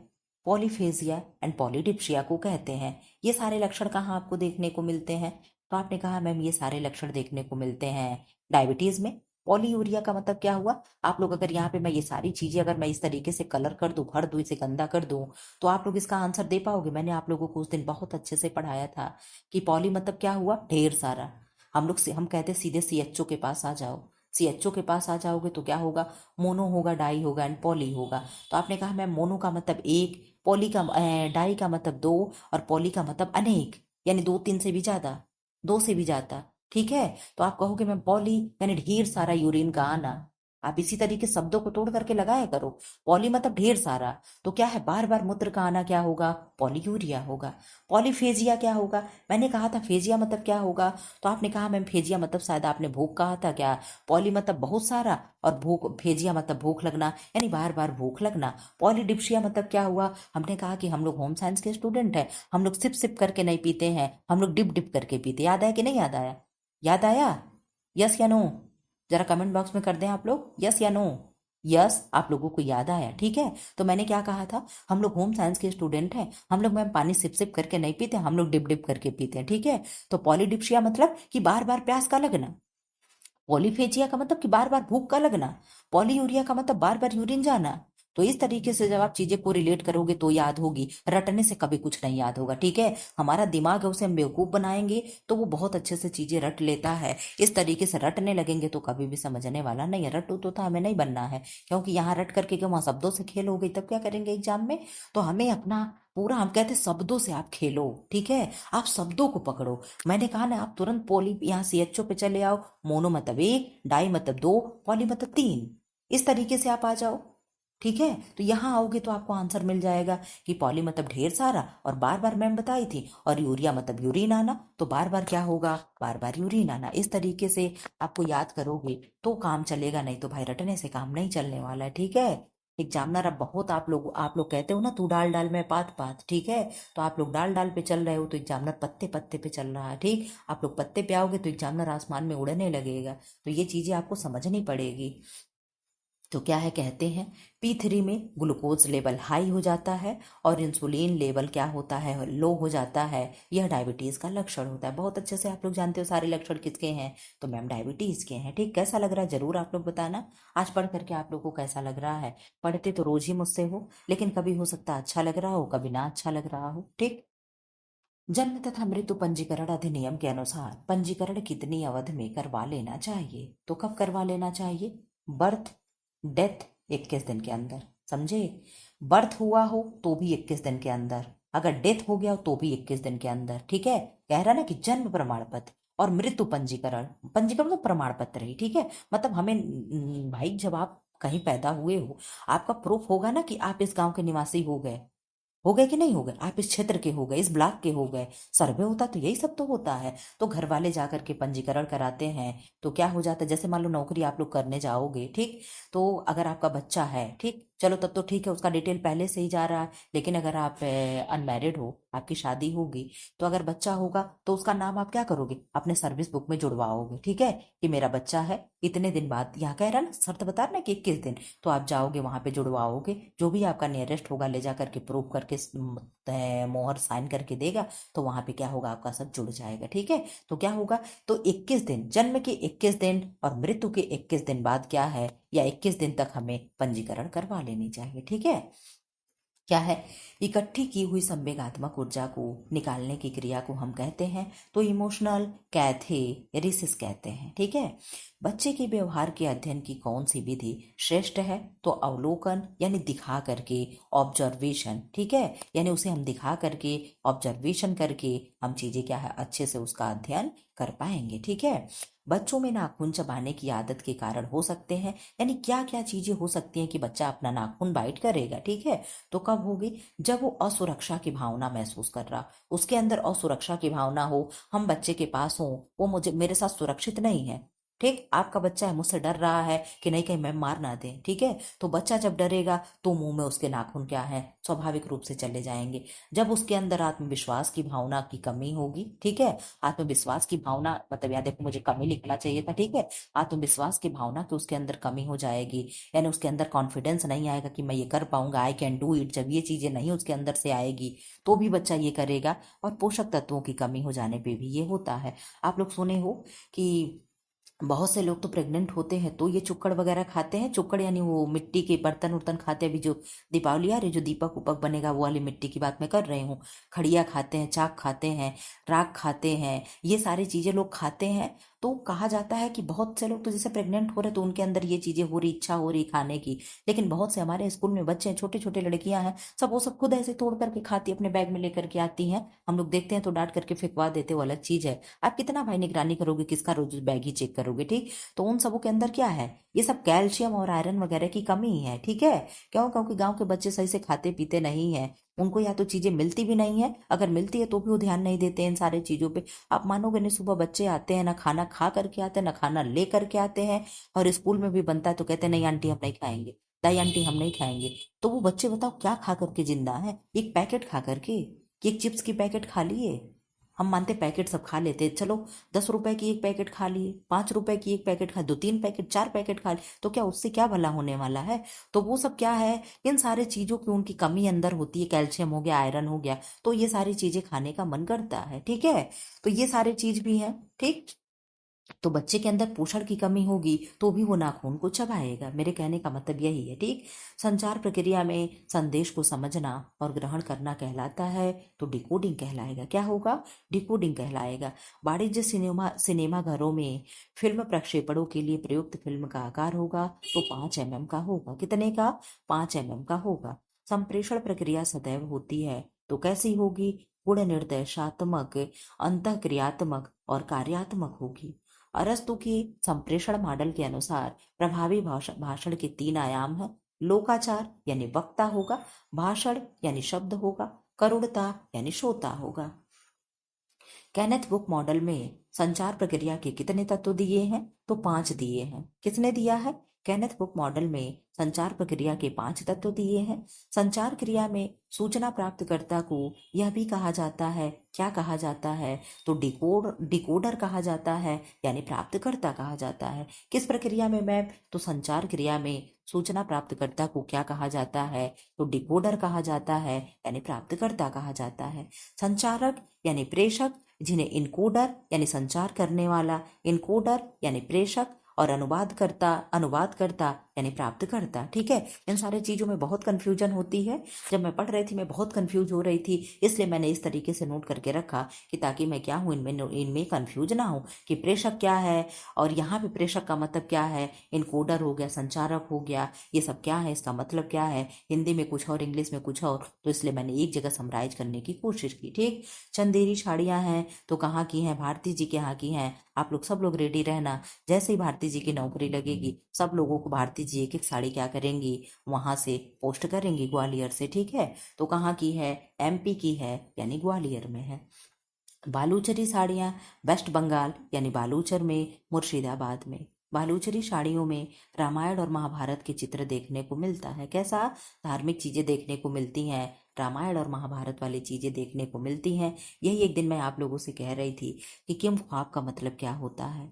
A: polyphagia and polydipsia को कहते हैं। ये सारे लक्षण कहाँ आपको देखने को मिलते हैं? तो आपने कहा मैम ये सारे लक्षण देखने को मिलते हैं डायबिटीज में। पॉलीयूरिया का मतलब क्या हुआ? आप लोग अगर यहाँ पे मैं ये सारी चीजें अगर मैं इस तरीके से कलर कर दूं, भर दूं, इसे गंदा कर दूं, तो आप लोग इसका आंसर दे पाओगे? मैंने आप लोगों को उस दिन बहुत अच्छे से पढ़ाया था कि पॉली मतलब क्या हुआ, ढेर सारा। हम कहते सीधे सीएचओ के पास आ जाओ, सीएचओ के पास आ जाओगे तो क्या होगा, मोनो होगा, डाई होगा एंड पॉली होगा। तो आपने कहा मैम मोनो का मतलब एक, पॉली का डाई का मतलब दो, और पॉली का मतलब अनेक, यानी 2-3 से भी ज्यादा, 2 से भी ज्यादा, ठीक है। तो आप कहोगे मैम पॉली यानी ढेर सारा यूरिन का आना। आप इसी तरीके शब्दों को तोड़ करके लगाया करो। पॉली मतलब ढेर सारा, तो क्या है, बार बार मूत्र का आना क्या होगा, पॉलीयूरिया होगा। पॉलीफेजिया क्या होगा? मैंने कहा था फेजिया मतलब क्या होगा, तो आपने कहा मैम फेजिया मतलब शायद आपने भूख कहा था क्या। पॉली मतलब बहुत सारा, और भूख, फेजिया मतलब भूख लगना, यानी बार बार भूख लगना। पॉलीडिप्सिया मतलब क्या हुआ? हमने कहा कि हम लोग होम साइंस के स्टूडेंट हैं, हम लोग सिप सिप करके नहीं पीते हैं, हम लोग डिप डिप करके पीते। याद आया कि नहीं याद आया? याद आया? यस या नो? जरा कमेंट बॉक्स में कर दें आप लोग, यस या नो। यस, आप लोगों को याद आया, ठीक है। तो मैंने क्या कहा था, हम लोग होम साइंस के स्टूडेंट हैं, हम लोग मैम पानी सिप सिप करके नहीं पीते, हम लोग डिप डिप करके पीते हैं, ठीक है। तो पॉलीडिप्सिया मतलब कि बार बार प्यास का लगना। पॉलीफेजिया का मतलब कि बार बार भूख का लगना। पॉलीयूरिया का मतलब बार बार यूरिन जाना। तो इस तरीके से जब आप चीजें को रिलेट करोगे तो याद होगी, रटने से कभी कुछ नहीं याद होगा, ठीक है। हमारा दिमाग है उसे हम बेवकूफ बनाएंगे तो वो बहुत अच्छे से चीजें रट लेता है। इस तरीके से रटने लगेंगे तो कभी भी समझने वाला नहीं है। रट्टू तो हमें नहीं बनना है, क्योंकि यहाँ रट करके क्यों, वहां शब्दों से खेल हो गई तब क्या करेंगे एग्जाम में। तो हमें अपना पूरा हम कहते शब्दों से आप खेलो, ठीक है, आप शब्दों को पकड़ो। मैंने कहा ना, आप तुरंत पॉली यहाँ CHO पे चले आओ, मोनो मतलब 1, डाई मतलब 2, पॉली मतलब 3, इस तरीके से आप आ जाओ, ठीक है। तो यहाँ आओगे तो आपको आंसर मिल जाएगा कि पॉली मतलब ढेर सारा, और बार बार मैम बताई थी, और यूरिया मतलब यूरिन आना, तो बार बार क्या होगा, बार बार यूरिन आना। इस तरीके से आपको याद करोगे तो काम चलेगा, नहीं तो भाई रटने से काम नहीं चलने वाला है, ठीक है। एग्जामिनर अब बहुत आप लोग कहते हो ना, तू डाल डाल में पात पात, ठीक है। तो आप लोग डाल डाल पे चल रहे हो तो एग्जामिनर पत्ते पत्ते पे चल रहा है, ठीक। आप लोग पत्ते पे आओगे तो एग्जामिनर आसमान में उड़ने लगेगा। तो ये चीजें आपको समझनी पड़ेगी। तो क्या है, कहते हैं P3 में ग्लूकोज लेवल हाई हो जाता है और इंसुलिन लेवल क्या होता है, लो हो जाता है। यह डायबिटीज का लक्षण होता है। बहुत अच्छे से आप लोग जानते हो सारे लक्षण किसके हैं, तो मैम डायबिटीज के हैं, ठीक। कैसा लग रहा है जरूर आप लोग बताना, आज पढ़ करके आप लोग को कैसा लग रहा है। पढ़ते तो रोज ही मुझसे हो, लेकिन कभी हो सकता है अच्छा लग रहा हो, कभी ना अच्छा लग रहा हो, ठीक। जन्म तथा मृत्यु पंजीकरण अधिनियम के अनुसार पंजीकरण कितनी अवधि में करवा लेना चाहिए, तो कब करवा लेना चाहिए, बर्थ डेथ 21 दिन के अंदर, समझे। बर्थ हुआ हो तो भी 21 दिन के अंदर, अगर डेथ हो गया हो तो भी 21 दिन के अंदर, ठीक है। कह रहा ना कि जन्म प्रमाण पत्र और मृत्यु पंजीकरण, पंजीकरण तो प्रमाण पत्र ही, ठीक है। मतलब हमें भाई जब आप कहीं पैदा हुए हो, आपका प्रूफ होगा ना कि आप इस गांव के निवासी हो गए कि नहीं हो गए, आप इस क्षेत्र के हो गए, इस ब्लॉक के हो गए। सर्वे होता तो यही सब तो होता है। तो घर वाले जाकर के पंजीकरण कराते हैं, तो क्या हो जाता है, जैसे मान लो नौकरी आप लोग करने जाओगे, ठीक। तो अगर आपका बच्चा है, ठीक, चलो तब तो ठीक है, उसका डिटेल पहले से ही जा रहा है। लेकिन अगर आप अनमैरिड हो, आपकी शादी होगी, तो अगर बच्चा होगा तो उसका नाम आप क्या करोगे, अपने सर्विस बुक में जुड़वाओगे, ठीक है, कि मेरा बच्चा है, इतने दिन बाद, यहाँ कह रहा है ना, शर्त बता रहा ना कि 21 दिन, तो आप जाओगे वहां पे जुड़वाओगे। जो भी आपका नियरेस्ट होगा ले जा करके प्रूफ करके मोहर साइन करके देगा, तो वहां पे क्या होगा, आपका सब जुड़ जाएगा, ठीक है। तो क्या होगा, तो 21 दिन, जन्म के 21 दिन और मृत्यु के 21 दिन बाद क्या है, या 21 दिन तक हमें पंजीकरण करवा लेनी चाहिए, ठीक है। क्या है, इकट्ठी की हुई संवेगात्मक ऊर्जा को निकालने की क्रिया को हम कहते हैं तो इमोशनल कैथेरिसिस कहते हैं, ठीक है। बच्चे के व्यवहार के अध्ययन की कौन सी विधि श्रेष्ठ है, तो अवलोकन यानी दिखा करके, ऑब्जर्वेशन, ठीक है, यानी उसे हम दिखा करके, ऑब्जर्वेशन करके हम चीजें क्या है अच्छे से उसका अध्ययन कर पाएंगे, ठीक है। बच्चों में नाखून चबाने की आदत के कारण हो सकते हैं, यानी क्या क्या चीजें हो सकती हैं कि बच्चा अपना नाखून बाइट करेगा, ठीक है। तो कब होगी, जब वो असुरक्षा की भावना महसूस कर रहा, उसके अंदर असुरक्षा की भावना हो, हम बच्चे के पास हो, वो मुझे मेरे साथ सुरक्षित नहीं है, ठीक। आपका बच्चा है, मुझसे डर रहा है कि नहीं कहीं मैं मार ना दे, ठीक है। तो बच्चा जब डरेगा तो मुंह में उसके नाखून क्या है, स्वाभाविक रूप से चले जाएंगे। जब उसके अंदर आत्मविश्वास की भावना की कमी होगी, ठीक है, आत्मविश्वास की भावना मतलब, याद देखो मुझे कमी लिखना चाहिए था, ठीक है। आत्मविश्वास की भावना की उसके अंदर कमी हो जाएगी, यानी उसके अंदर कॉन्फिडेंस नहीं आएगा कि मैं ये कर पाऊंगा, आई कैन डू इट। जब ये चीजें नहीं उसके अंदर से आएगी तो भी बच्चा ये करेगा। और पोषक तत्वों की कमी हो जाने पे भी ये होता है। आप लोग सुने हो कि बहुत से लोग तो प्रेग्नेंट होते हैं तो ये चुक्कड़ वगैरह खाते हैं, चुक्कड़ यानी वो मिट्टी के बर्तन उर्तन खाते हैं। अभी जो दीपावली आ रही, जो दीपक उपक बनेगा वो वाली मिट्टी की बात मैं कर रही हूँ। खड़िया खाते हैं, चाक खाते हैं, राख खाते हैं, ये सारी चीजें लोग खाते हैं। तो कहा जाता है कि बहुत से लोग तो जैसे प्रेग्नेंट हो रहे तो उनके अंदर ये चीजें हो रही, इच्छा हो रही खाने की। लेकिन बहुत से हमारे स्कूल में बच्चे हैं, छोटे छोटे लड़कियां हैं, सब वो सब खुद ऐसे तोड़ करके खाती, अपने बैग में लेकर के आती हैं। हम लोग देखते हैं तो डांट करके फेंकवा देते, वो अलग चीज है। आप कितना भाई निगरानी करोगे, किसका रोज बैग ही चेक करोगे, ठीक। तो उन सबों के अंदर क्या है, ये सब कैल्शियम और आयरन वगैरह की कमी है, ठीक है। क्यों, क्योंकि गांव के बच्चे सही से खाते पीते नहीं है, उनको या तो चीजें मिलती भी नहीं है, अगर मिलती है तो भी वो ध्यान नहीं देते इन सारे चीजों पे। आप मानोगे नहीं, सुबह बच्चे आते हैं ना खाना खा करके आते हैं ना खाना ले करके आते हैं, और स्कूल में भी बनता है तो कहते हैं नहीं आंटी हम नहीं खाएंगे, दाई आंटी हम नहीं खाएंगे। तो वो बच्चे बताओ क्या खा करके जिंदा है, एक पैकेट खा करके, कि एक चिप्स की पैकेट खा लिए। हम मानते पैकेट सब खा लेते, चलो 10 रुपए की एक पैकेट खा लिए, 5 रुपए की एक पैकेट खा, दो तीन पैकेट चार पैकेट खा लिए, तो क्या उससे क्या भला होने वाला है। तो वो सब क्या है, इन सारे चीजों की उनकी कमी अंदर होती है, कैल्शियम हो गया, आयरन हो गया, तो ये सारी चीजें खाने का मन करता है, ठीक है। तो ये सारे चीज भी है, ठीक। तो बच्चे के अंदर पोषण की कमी होगी तो भी वो नाखून को चबाएगा, मेरे कहने का मतलब यही है, ठीक। संचार प्रक्रिया में संदेश को समझना और ग्रहण करना कहलाता है, तो डिकोडिंग कहलाएगा। क्या होगा, डिकोडिंग कहलाएगा। वाणिज्य सिनेमा सिनेमा घरों में फिल्म प्रक्षेपणों के लिए प्रयुक्त फिल्म का आकार होगा तो 5 mm का होगा। कितने का, 5 mm का होगा। संप्रेषण प्रक्रिया सदैव होती है तो कैसी होगी? गुण निर्देशात्मक, अंतःक्रियात्मक और कार्यात्मक होगी। अरस्तु की संप्रेषण मॉडल के अनुसार प्रभावी भाषण के 3 आयाम हैं। लोकाचार यानी वक्ता होगा, भाषण यानी शब्द होगा, करुणता यानी श्रोता होगा। केनेथ बुक मॉडल में संचार प्रक्रिया के कितने तत्व दिए हैं? तो 5 दिए हैं। किसने दिया है? केनेथ बुक मॉडल में संचार प्रक्रिया के 5 तत्व दिए हैं। संचार क्रिया में सूचना प्राप्तकर्ता को यह भी कहा जाता है, क्या कहा जाता है? तो डिकोडर कहा जाता है, यानी प्राप्तकर्ता कहा जाता है। किस प्रक्रिया में मैम? तो संचार क्रिया में सूचना प्राप्तकर्ता को क्या कहा जाता है? तो डिकोडर कहा जाता है, यानी प्राप्तकर्ता कहा जाता है। संचारक यानी प्रेषक, जिन्हें इनकोडर यानी संचार करने वाला, इनकोडर यानी प्रेषक, और अनुवादकर्ता यानी प्राप्तकर्ता। ठीक है, इन सारे चीजों में बहुत कंफ्यूजन होती है। जब मैं पढ़ रही थी मैं बहुत कंफ्यूज हो रही थी, इसलिए मैंने इस तरीके से नोट करके रखा कि ताकि मैं क्या हूँ, इनमें कंफ्यूज ना हो कि प्रेषक क्या है, और यहाँ पे प्रेषक का मतलब क्या है, इनकोडर हो गया, संचारक हो गया, ये सब क्या है, इसका मतलब क्या है। हिंदी में कुछ और, इंग्लिश में कुछ और, तो इसलिए मैंने एक जगह समराइज करने की कोशिश की। ठीक, चंदेरी साड़ियाँ हैं तो कहाँ की हैं? भारती जी के यहाँ की हैं। आप लोग सब लोग रेडी रहना, जैसे ही भारती जी की नौकरी लगेगी सब लोगों को भारती जी एक एक साड़ी क्या करेंगी, वहां से पोस्ट करेंगी ग्वालियर से। ठीक है, तो कहाँ की है? एमपी की है, यानी ग्वालियर में है। बालूचरी साड़ियाँ वेस्ट बंगाल यानी बालूचर में, मुर्शिदाबाद में। बालूचरी साड़ियों में रामायण और महाभारत के चित्र देखने को मिलता है। कैसा? धार्मिक चीजें देखने को मिलती हैं, रामायण और महाभारत वाली चीजें देखने को मिलती हैं। यही एक दिन मैं आप लोगों से कह रही थी कि किम ख्वाब का मतलब क्या होता है।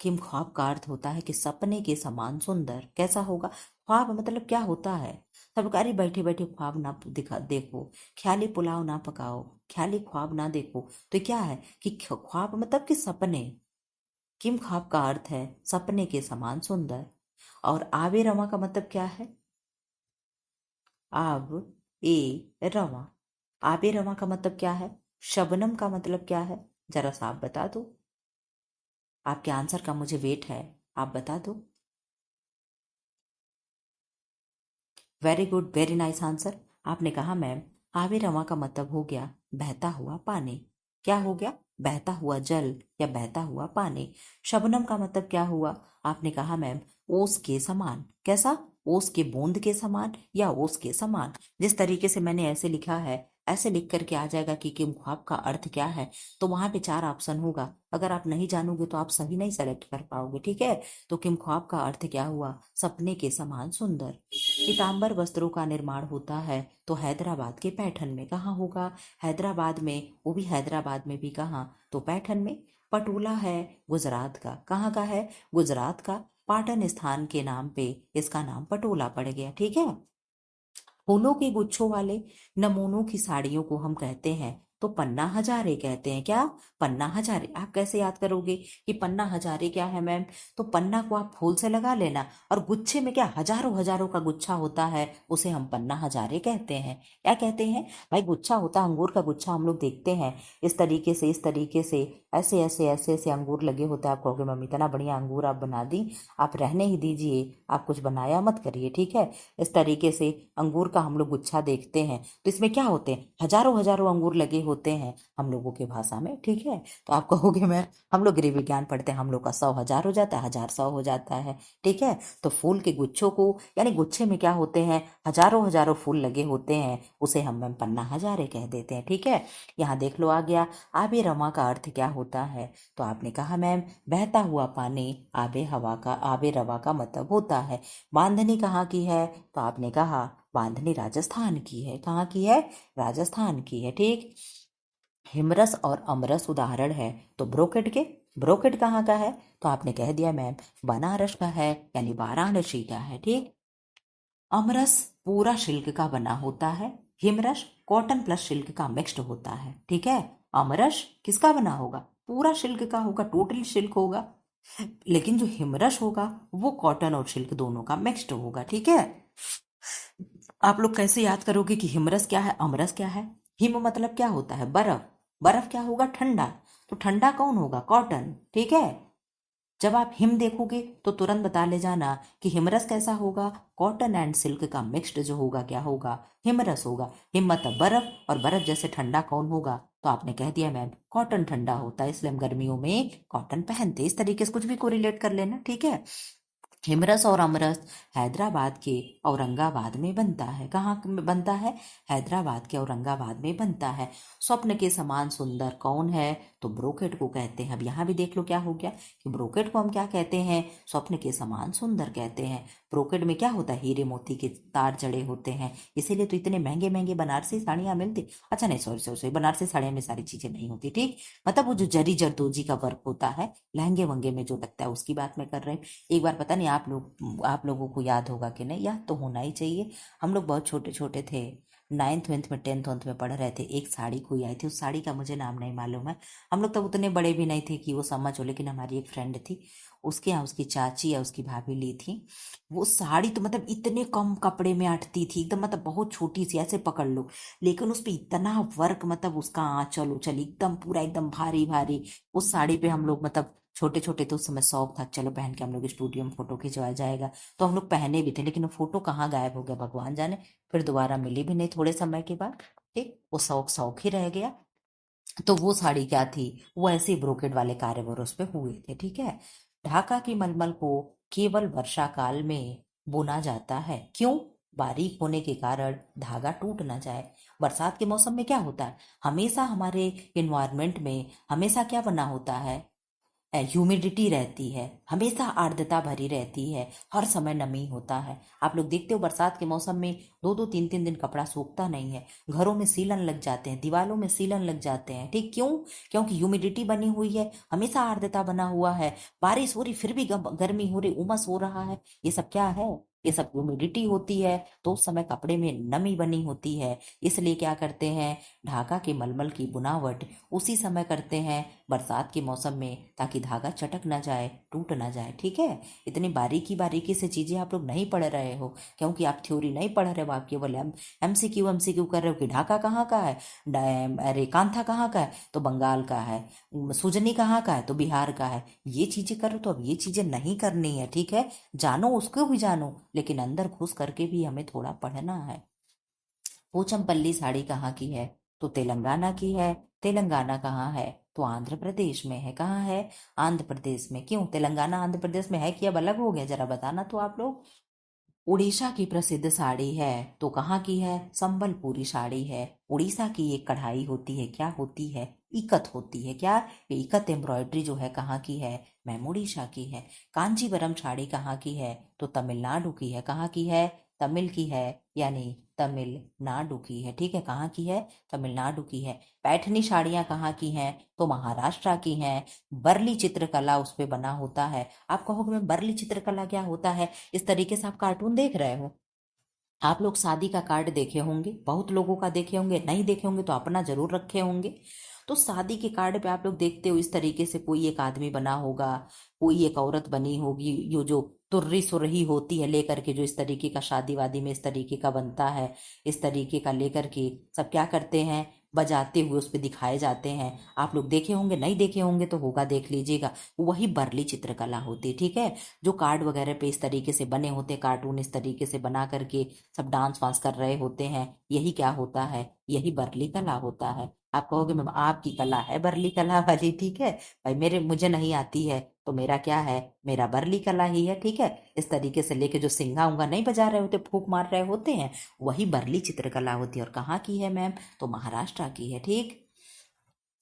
A: किम ख्वाब का अर्थ होता है कि सपने के समान सुंदर। कैसा होगा? ख्वाब मतलब क्या होता है? सबकारी बैठे बैठे ख्वाब ना दिखा देखो, ख्याली पुलाव ना पकाओ, ख्याली ख्वाब ना देखो। तो क्या है कि ख्वाब मतलब कि सपने। किम ख्वाब का अर्थ है सपने के समान सुंदर। और आवे रमा का मतलब क्या है? आब ए रवा। आबे रवा का मतलब क्या है? शबनम का मतलब क्या है? जरा सा आप बता दो। आपके आंसर का मुझे वेट है, आप बता दो। Very good, very nice answer. आपने कहा मैम आबे रवा का मतलब हो गया बहता हुआ पानी। क्या हो गया? बहता हुआ जल या बहता हुआ पानी। शबनम का मतलब क्या हुआ? आपने कहा मैम ओस के समान। कैसा? ओस के बूंद के समान या ओस के समान। जिस तरीके से मैंने ऐसे लिखा है, ऐसे लिख करके आ जाएगा कि किम ख्वाब का अर्थ क्या है। तो वहां पे 4 ऑप्शन होगा, अगर आप नहीं जानोगे तो आप सही नहीं सेलेक्ट कर पाओगे। ठीक है, तो किम ख्वाब का अर्थ क्या हुआ? सपने के समान सुंदर। पीताम्बर वस्त्रों का निर्माण होता है तो हैदराबाद के पैठन में। कहाँ होगा? हैदराबाद में, वो भी हैदराबाद में भी कहाँ? तो पैठन में। पटोला है गुजरात का। कहाँ का है? गुजरात का। पाटन स्थान के नाम पे इसका नाम पटोला पड़ गया। ठीक है, फूलों के गुच्छों वाले नमूनों की साड़ियों को हम कहते हैं तो पन्ना हजारे कहते हैं। क्या? पन्ना हजारे। आप कैसे याद करोगे कि पन्ना हजारे क्या है मैम? तो पन्ना को आप फूल से लगा लेना, और गुच्छे में क्या हजारों हजारों का गुच्छा होता है, उसे हम पन्ना हजारे कहते हैं। क्या कहते हैं भाई? गुच्छा होता है, अंगूर का गुच्छा हम लोग देखते हैं इस तरीके से, इस तरीके से, ऐसे ऐसे ऐसे ऐसे अंगूर लगे होते हैं। आप कहोगे मम्मी इतना बढ़िया अंगूर आप बना दी, आप रहने ही दीजिए, आप कुछ बनाया मत करिए। ठीक है, इस तरीके से अंगूर का हम लोग गुच्छा देखते हैं, तो इसमें क्या होते हैं? हजारों हजारों अंगूर लगे होते हैं हम लोगों की भाषा में। ठीक है, तो आप कहोगे मैं, हम लोग गृह विज्ञान पढ़ते हैं, हम लोग का 100 हजार हो जाता है, 1000 100 हो जाता है। ठीक है, तो फूल के गुच्छों को, यानी गुच्छे में क्या होते हैं? हजारों हजारों फूल लगे होते हैं, उसे हम मैम पन्ना हजारे कह देते हैं। ठीक है, यहाँ देख लो आ गया आबे रमा का अर्थ क्या होता है। तो आपने कहा मैम बहता हुआ पानी, आबे हवा का, आबे रवा का मतलब होता है। बांधनी कहाँ की है? तो आपने कहा बांधनी राजस्थान की है। कहाँ की है? राजस्थान की है। ठीक, हिमरस और अमरस उदाहरण है तो ब्रोकेट के। ब्रोकेट कहाँ का है? तो आपने कह दिया मैम बनारस का है, यानी वाराणसी का है। ठीक, अमरस पूरा सिल्क का बना होता है, हिमरस कॉटन प्लस सिल्क का मिक्स्ड होता है। ठीक है, अमरस किसका बना होगा? पूरा सिल्क का होगा, टोटल सिल्क होगा। लेकिन जो हिमरस होगा वो कॉटन और सिल्क दोनों का मिक्स्ड होगा। ठीक है, आप लोग कैसे याद करोगे कि हिमरस क्या है, अमरस क्या है? हिम मतलब क्या होता है? बर्फ। बर्फ क्या होगा? ठंडा। तो ठंडा कौन होगा? कॉटन। ठीक है, जब आप हिम देखोगे तो तुरंत बता ले जाना कि हिमरस कैसा होगा। कॉटन एंड सिल्क का मिक्स्ड जो होगा क्या होगा, हिमरस होगा। हिम मतलब बर्फ, और बर्फ जैसे ठंडा कौन होगा, तो आपने कह दिया मैम कॉटन ठंडा होता है, इसलिए हम गर्मियों में कॉटन पहनते हैं। इस तरीके से कुछ भी कोरिलेट कर लेना, ठीक है। हिमरस और अमरस हैदराबाद के औरंगाबाद में बनता है। कहाँ में बनता है? हैदराबाद के औरंगाबाद में बनता है। स्वप्न के समान सुंदर कौन है, तो ब्रोकेट को कहते हैं। अब यहाँ भी देख लो क्या हो गया कि ब्रोकेट को हम क्या कहते हैं, स्वप्न के समान सुंदर कहते हैं। ब्रोकेट में क्या होता है, हीरे मोती के तार जड़े होते हैं, इसीलिए तो इतने महंगे महंगे बनारसी साड़ियाँ मिलती। अच्छा नहीं, सॉरी सॉरी सॉरी, बनारसी साड़ियों में सारी चीजें नहीं होती, ठीक। मतलब वो जो जरी जरदोजी का वर्क होता है लहंगे वंगे में जो लगता है उसकी बात मैं कर रही हूँ। एक बार पता नहीं आप लोगों को याद होगा कि नहीं, याद तो होना ही चाहिए। हम लोग बहुत छोटे छोटे थे, 9th 10th में 10th में पढ़ रहे थे, एक साड़ी कोई आई थी, उस साड़ी का मुझे नाम नहीं मालूम है। हम लोग तब उतने बड़े भी नहीं थे कि वो समझ हो, लेकिन हमारी एक फ्रेंड थी, उसके यहाँ उसकी चाची या उसकी भाभी ली थी वो साड़ी। तो मतलब इतने कम कपड़े में अटती थी एकदम, मतलब बहुत छोटी सी ऐसे पकड़ लो, लेकिन उस पे इतना वर्क, मतलब उसका आंचल उचल एकदम पूरा एकदम भारी भारी। उस साड़ी पे हम लोग मतलब छोटे छोटे तो उस समय शौक था, चलो पहन के हम लोग स्टूडियो में फोटो खिंचवाया जाएगा, तो हम लोग पहने भी थे, लेकिन वो फोटो कहाँ गायब हो गया भगवान जाने। फिर दोबारा मिली भी नहीं थोड़े समय के बाद, ठीक। वो शौक शौक ही रह गया। तो वो साड़ी क्या थी, वो ऐसे ब्रोकेड वाले कार्यवर उस पे हुए थे, ठीक है। ढाका की मलमल को केवल वर्षा काल में बुना जाता है, क्यों? बारीक होने के कारण धागा टूट ना जाए। बरसात के मौसम में क्या होता है, हमेशा हमारे इन्वायरमेंट में हमेशा क्या बना होता है, ह्यूमिडिटी रहती है, हमेशा आर्द्रता भरी रहती है, हर समय नमी होता है। आप लोग देखते हो बरसात के मौसम में 2 2 3 3 दिन कपड़ा सूखता नहीं है, घरों में सीलन लग जाते हैं, दीवारों में सीलन लग जाते हैं, ठीक। क्यों? क्योंकि ह्यूमिडिटी बनी हुई है, हमेशा आर्द्रता बना हुआ है। बारिश हो रही फिर भी गर्मी हो रही, उमस हो रहा है, ये सब क्या है, ये सब ह्यूमिडिटी होती है। तो उस समय कपड़े में नमी बनी होती है, इसलिए क्या करते हैं, ढाका के मलमल की बुनावट उसी समय करते हैं बरसात के मौसम में, ताकि धागा चटक ना जाए, टूट ना जाए, ठीक है। इतनी बारीकी बारीकी से चीजें आप लोग नहीं पढ़ रहे हो, क्योंकि आप थ्योरी नहीं पढ़ रहे हो, आप केवल एमसीक्यू कर रहे हो कि ढाका कहाँ का है, अरे कांथा कहाँ का है, तो बंगाल का है। सुजनी कहाँ का है, तो बिहार का है। ये चीजें करो, तो अब ये चीजें नहीं करनी है, ठीक है। जानो उसको भी जानो, लेकिन अंदर घुस करके भी हमें थोड़ा पढ़ना है। पोचमपल्ली साड़ी कहाँ की है, तो तेलंगाना की है। तेलंगाना कहाँ है, तो आंध्र प्रदेश में है। कहाँ है, आंध्र प्रदेश में। क्यों तेलंगाना आंध्र प्रदेश में है कि अब अलग हो गया, जरा बताना तो आप लोग। उड़ीसा की प्रसिद्ध साड़ी है, तो कहाँ की है, संबलपुरी साड़ी है। उड़ीसा की एक कढ़ाई होती है, क्या होती है, इकत होती है। क्या, ये इकत एम्ब्रॉयडरी जो है कहाँ की है, मैम उड़ीसा की है। कांजीवरम साड़ी कहाँ की है, तो तमिलनाडु की है। कहाँ की है, तमिल की है, यानी तमिलनाडु की है, ठीक है। कहाँ की है, तमिलनाडु की है। पैठनी साड़ियाँ कहाँ की हैं, तो महाराष्ट्र की हैं। बर्ली चित्रकला उस पे बना होता है। आप कहोगे मैं बर्ली चित्रकला क्या होता है, इस तरीके से आप कार्टून देख रहे हो। आप लोग शादी का कार्ड देखे होंगे, बहुत लोगों का देखे होंगे, नहीं देखे होंगे तो अपना जरूर रखे होंगे। तो शादी के कार्ड पे आप लोग देखते हो इस तरीके से कोई एक आदमी बना होगा, कोई एक औरत बनी होगी, यो जो तुर्री सुरही होती है लेकर के, जो इस तरीके का शादी वादी में इस तरीके का बनता है, इस तरीके का लेकर के सब क्या करते हैं, बजाते हुए उस पे दिखाए जाते हैं। आप लोग देखे होंगे, नहीं देखे होंगे तो होगा, देख लीजिएगा। वही बर्ली चित्रकला होती है, ठीक है। जो कार्ड वगैरह पे इस तरीके से बने होते हैं, कार्टून इस तरीके से बना करके सब डांस वांस कर रहे होते हैं, यही क्या होता है, यही बरली कला होता है। आप कहोगे मैम आपकी कला है बरली कला वाली, ठीक है। भाई मेरे मुझे नहीं आती है, तो मेरा क्या है, मेरा बरली कला ही है, ठीक है। इस तरीके से लेके जो सिंगा उंगा नहीं बजा रहे होते, फूंक मार रहे होते हैं, वही बरली चित्रकला होती है। और कहाँ की है मैम, तो महाराष्ट्र की है, ठीक।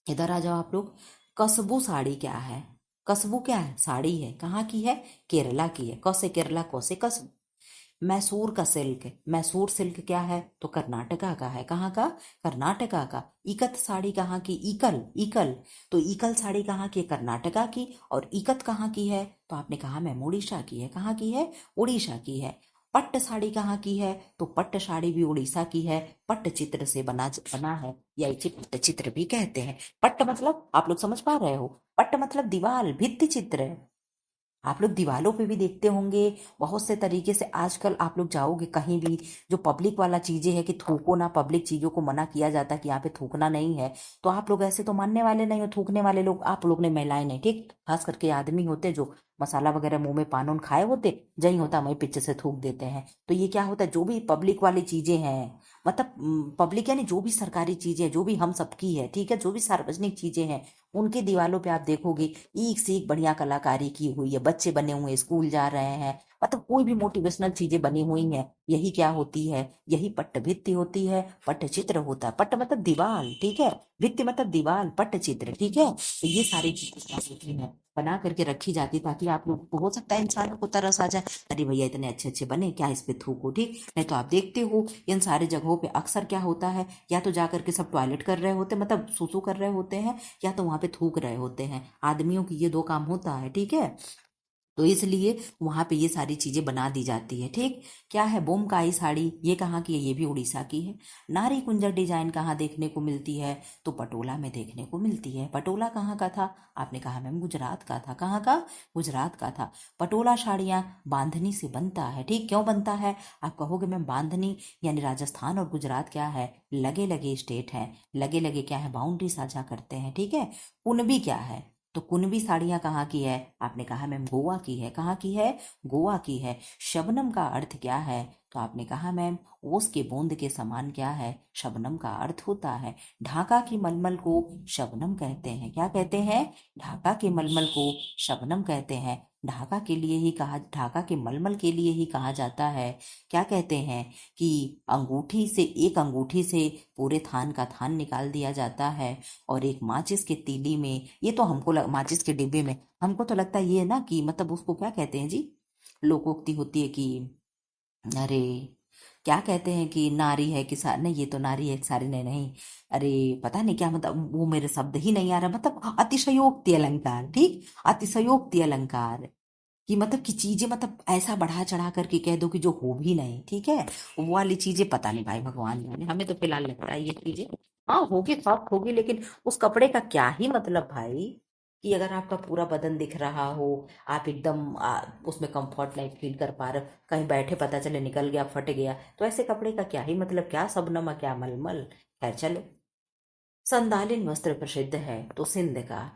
A: इधर आ जाओ आप लोग। कस्बू साड़ी क्या है, कस्बू क्या है, साड़ी है, कहाँ की है, केरला की है। कौसे केरला, कौसे कस्बू। मैसूर का सिल्क, मैसूर सिल्क क्या है, तो कर्नाटका का है। कहाँ का, कर्नाटका का। इकत साड़ी कहाँ की, इकल, इकल, तो इकल साड़ी कहाँ की, कर्नाटका की। और इकत कहाँ की है, तो आपने कहा मैम उड़ीसा की है। कहाँ की है, उड़ीसा की है। पट्ट साड़ी कहाँ की है, तो पट्ट साड़ी भी उड़ीसा की है। पट्ट चित्र से बना है, या इसे पट्ट चित्र भी कहते हैं। पट्ट मतलब आप लोग समझ पा रहे हो, पट्ट मतलब दीवार भित्ति चित्र है। आप लोग दीवालों पे भी देखते होंगे बहुत से तरीके से। आजकल आप लोग जाओगे कहीं भी, जो पब्लिक वाला चीजें है कि थूको ना, पब्लिक चीजों को मना किया जाता है कि यहाँ पे थूकना नहीं है, तो आप लोग ऐसे तो मानने वाले नहीं हो। थूकने वाले लोग आप लोग ने, महिलाएं नहीं, ठीक, खास करके आदमी होते जो मसाला वगैरह मुंह में पान उन खाए होते, जही होता वही पीछे से थूक देते हैं। तो ये क्या होता है, जो भी पब्लिक वाली चीजें हैं, मतलब पब्लिक यानी जो भी सरकारी चीजें, जो भी हम सबकी है, ठीक है, जो भी सार्वजनिक चीजें हैं, उनके दीवालों पे आप देखोगे एक से एक बढ़िया कलाकारी की हुई है। बच्चे बने हुए हैं, स्कूल जा रहे हैं, मतलब कोई भी मोटिवेशनल चीजें बनी हुई हैं। यही क्या होती है, यही पट्टभित्ति होती है, पट्टचित्र होता है। पट्ट मतलब दीवार, ठीक है, भित्ति मतलब दीवार, पट्टचित्र, ठीक है। तो ये सारी चीजें क्या होती हैं, बना करके रखी जाती, ताकि आप लोगों को, हो सकता है इंसानों को तरस आ जाए, अरे भैया इतने अच्छे अच्छे बने, क्या इस पे थूको, ठीक। नहीं तो आप देखते हो इन सारी जगहों पे अक्सर क्या होता है, या तो जा करके सब टॉयलेट कर रहे होते, मतलब सूसू कर रहे होते हैं, या तो वहां पे थूक रहे होते हैं। आदमियों की ये दो काम होता है, ठीक है। तो इसलिए वहां पे ये सारी चीजें बना दी जाती है, ठीक। क्या है, बोमकाई साड़ी, ये कहाँ की है, ये भी उड़ीसा की है। नारी कुंजर डिजाइन कहाँ देखने को मिलती है, तो पटोला में देखने को मिलती है। पटोला कहाँ का था, आपने कहा मैम गुजरात का था। कहाँ का, गुजरात का था। पटोला साड़ियाँ बांधनी से बनता है, ठीक। क्यों बनता है, आप कहोगे मैम बांधनी यानी राजस्थान और गुजरात क्या है, लगे लगे स्टेट है, लगे लगे क्या है, बाउंड्री साझा करते हैं, ठीक है। कुनबी क्या है, तो कुनबी साड़ियाँ कहाँ की है, आपने कहा मैम गोवा की है। कहाँ की है, गोवा की है। शबनम का अर्थ क्या है, तो आपने कहा मैम ओस के बूंद के समान क्या है, शबनम का अर्थ होता है। ढाका की मलमल को शबनम कहते हैं। क्या कहते हैं, ढाका के मलमल को शबनम कहते हैं। ढाका के लिए ही कहा, ढाका के मलमल के लिए ही कहा जाता है, क्या कहते हैं, कि अंगूठी से, एक अंगूठी से पूरे थान का थान निकाल दिया जाता है। और एक माचिस के तीली में, ये तो हमको माचिस के डिब्बे में, हमको तो लगता है ये ना कि मतलब उसको क्या कहते हैं जी, लोकोक्ति होती है कि, अरे क्या कहते हैं कि नारी है कि नहीं, ये तो नारी है सारी, नहीं नहीं, अरे पता नहीं क्या, मतलब वो मेरे शब्द ही नहीं आ रहा, मतलब अतिशयोक्ति अलंकार, ठीक, अतिशयोक्ति अलंकार। कि मतलब कि चीजें, मतलब ऐसा बढ़ा चढ़ा करके कह दो कि जो हो भी नहीं, ठीक है। वो वाली चीजें पता नहीं भाई, भगवान जाने, हमें तो फिलहाल लगता है ये चीजें, हाँ होगी, सॉफ्ट होगी, लेकिन उस कपड़े का क्या ही मतलब भाई, कि अगर आपका पूरा बदन दिख रहा हो, आप एकदम उसमें कंफर्ट नहीं फील कर पा रहे, कहीं बैठे पता चले निकल गया, फट गया, तो ऐसे कपड़े का क्या ही मतलब, क्या शबनम क्या मलमल। खैर चलो। संदालिन वस्त्र प्रसिद्ध है तो सिंध का।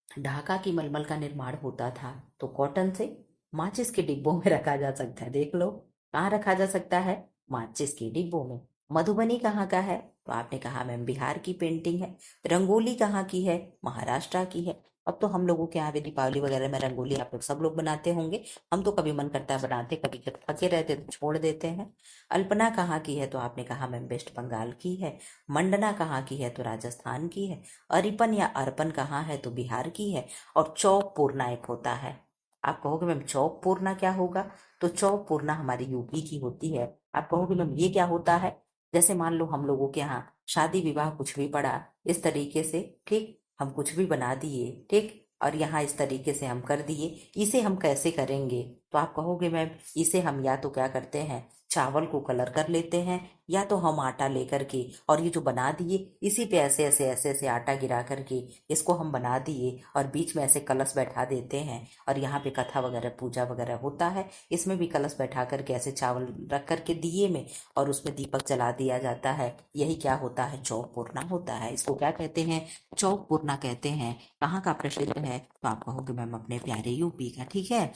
A: ढाका की मलमल का निर्माण होता था, तो कॉटन से। माचिस के डिब्बों में रखा जा सकता है, देख लो कहाँ रखा जा सकता है, माचिस के डिब्बों में। मधुबनी कहाँ का है, तो आपने कहा मैम बिहार की पेंटिंग है। रंगोली कहाँ की है, महाराष्ट्र की है। अब तो हम लोगों के यहाँ भी दीपावली वगैरह में रंगोली आप लोग सब लोग बनाते होंगे, हम तो कभी मन करता है बनाते, कभी जब थके रहते तो छोड़ देते हैं। अल्पना कहाँ की है, तो आपने कहा मैम वेस्ट बंगाल की है। मंडना कहाँ की है, तो राजस्थान की है। अरिपन या अर्पण कहाँ है, तो बिहार की है। और चौक पूर्णा एक होता है। आप कहोगे मैम चौक पूर्णा क्या होगा, तो चौक पूर्णा हमारी यूपी की होती है। आप कहोगे मैम ये क्या होता है, जैसे मान लो हम लोगों के यहाँ शादी विवाह कुछ भी पड़ा इस तरीके से, ठीक, हम कुछ भी बना दिए, ठीक, और यहाँ इस तरीके से हम कर दिए, इसे हम कैसे करेंगे, तो आप कहोगे मैम इसे हम या तो क्या करते हैं, चावल को कलर कर लेते हैं, या तो हम आटा लेकर के, और ये जो बना दिए इसी पे ऐसे ऐसे ऐसे ऐसे आटा गिरा करके इसको हम बना दिए, और बीच में ऐसे कलश बैठा देते हैं, और यहाँ पे कथा वगैरह पूजा वगैरह होता है, इसमें भी कलश बैठा करके ऐसे चावल रख करके दिए में, और उसमें दीपक जला दिया जाता है। यही क्या होता है, चौक पूर्णा होता है। इसको क्या कहते हैं, चौक पूर्णा कहते हैं। कहाँ का प्रसिद्ध है, तो आप कहोगे मैम अपने प्यारे यूपी का, ठीक है।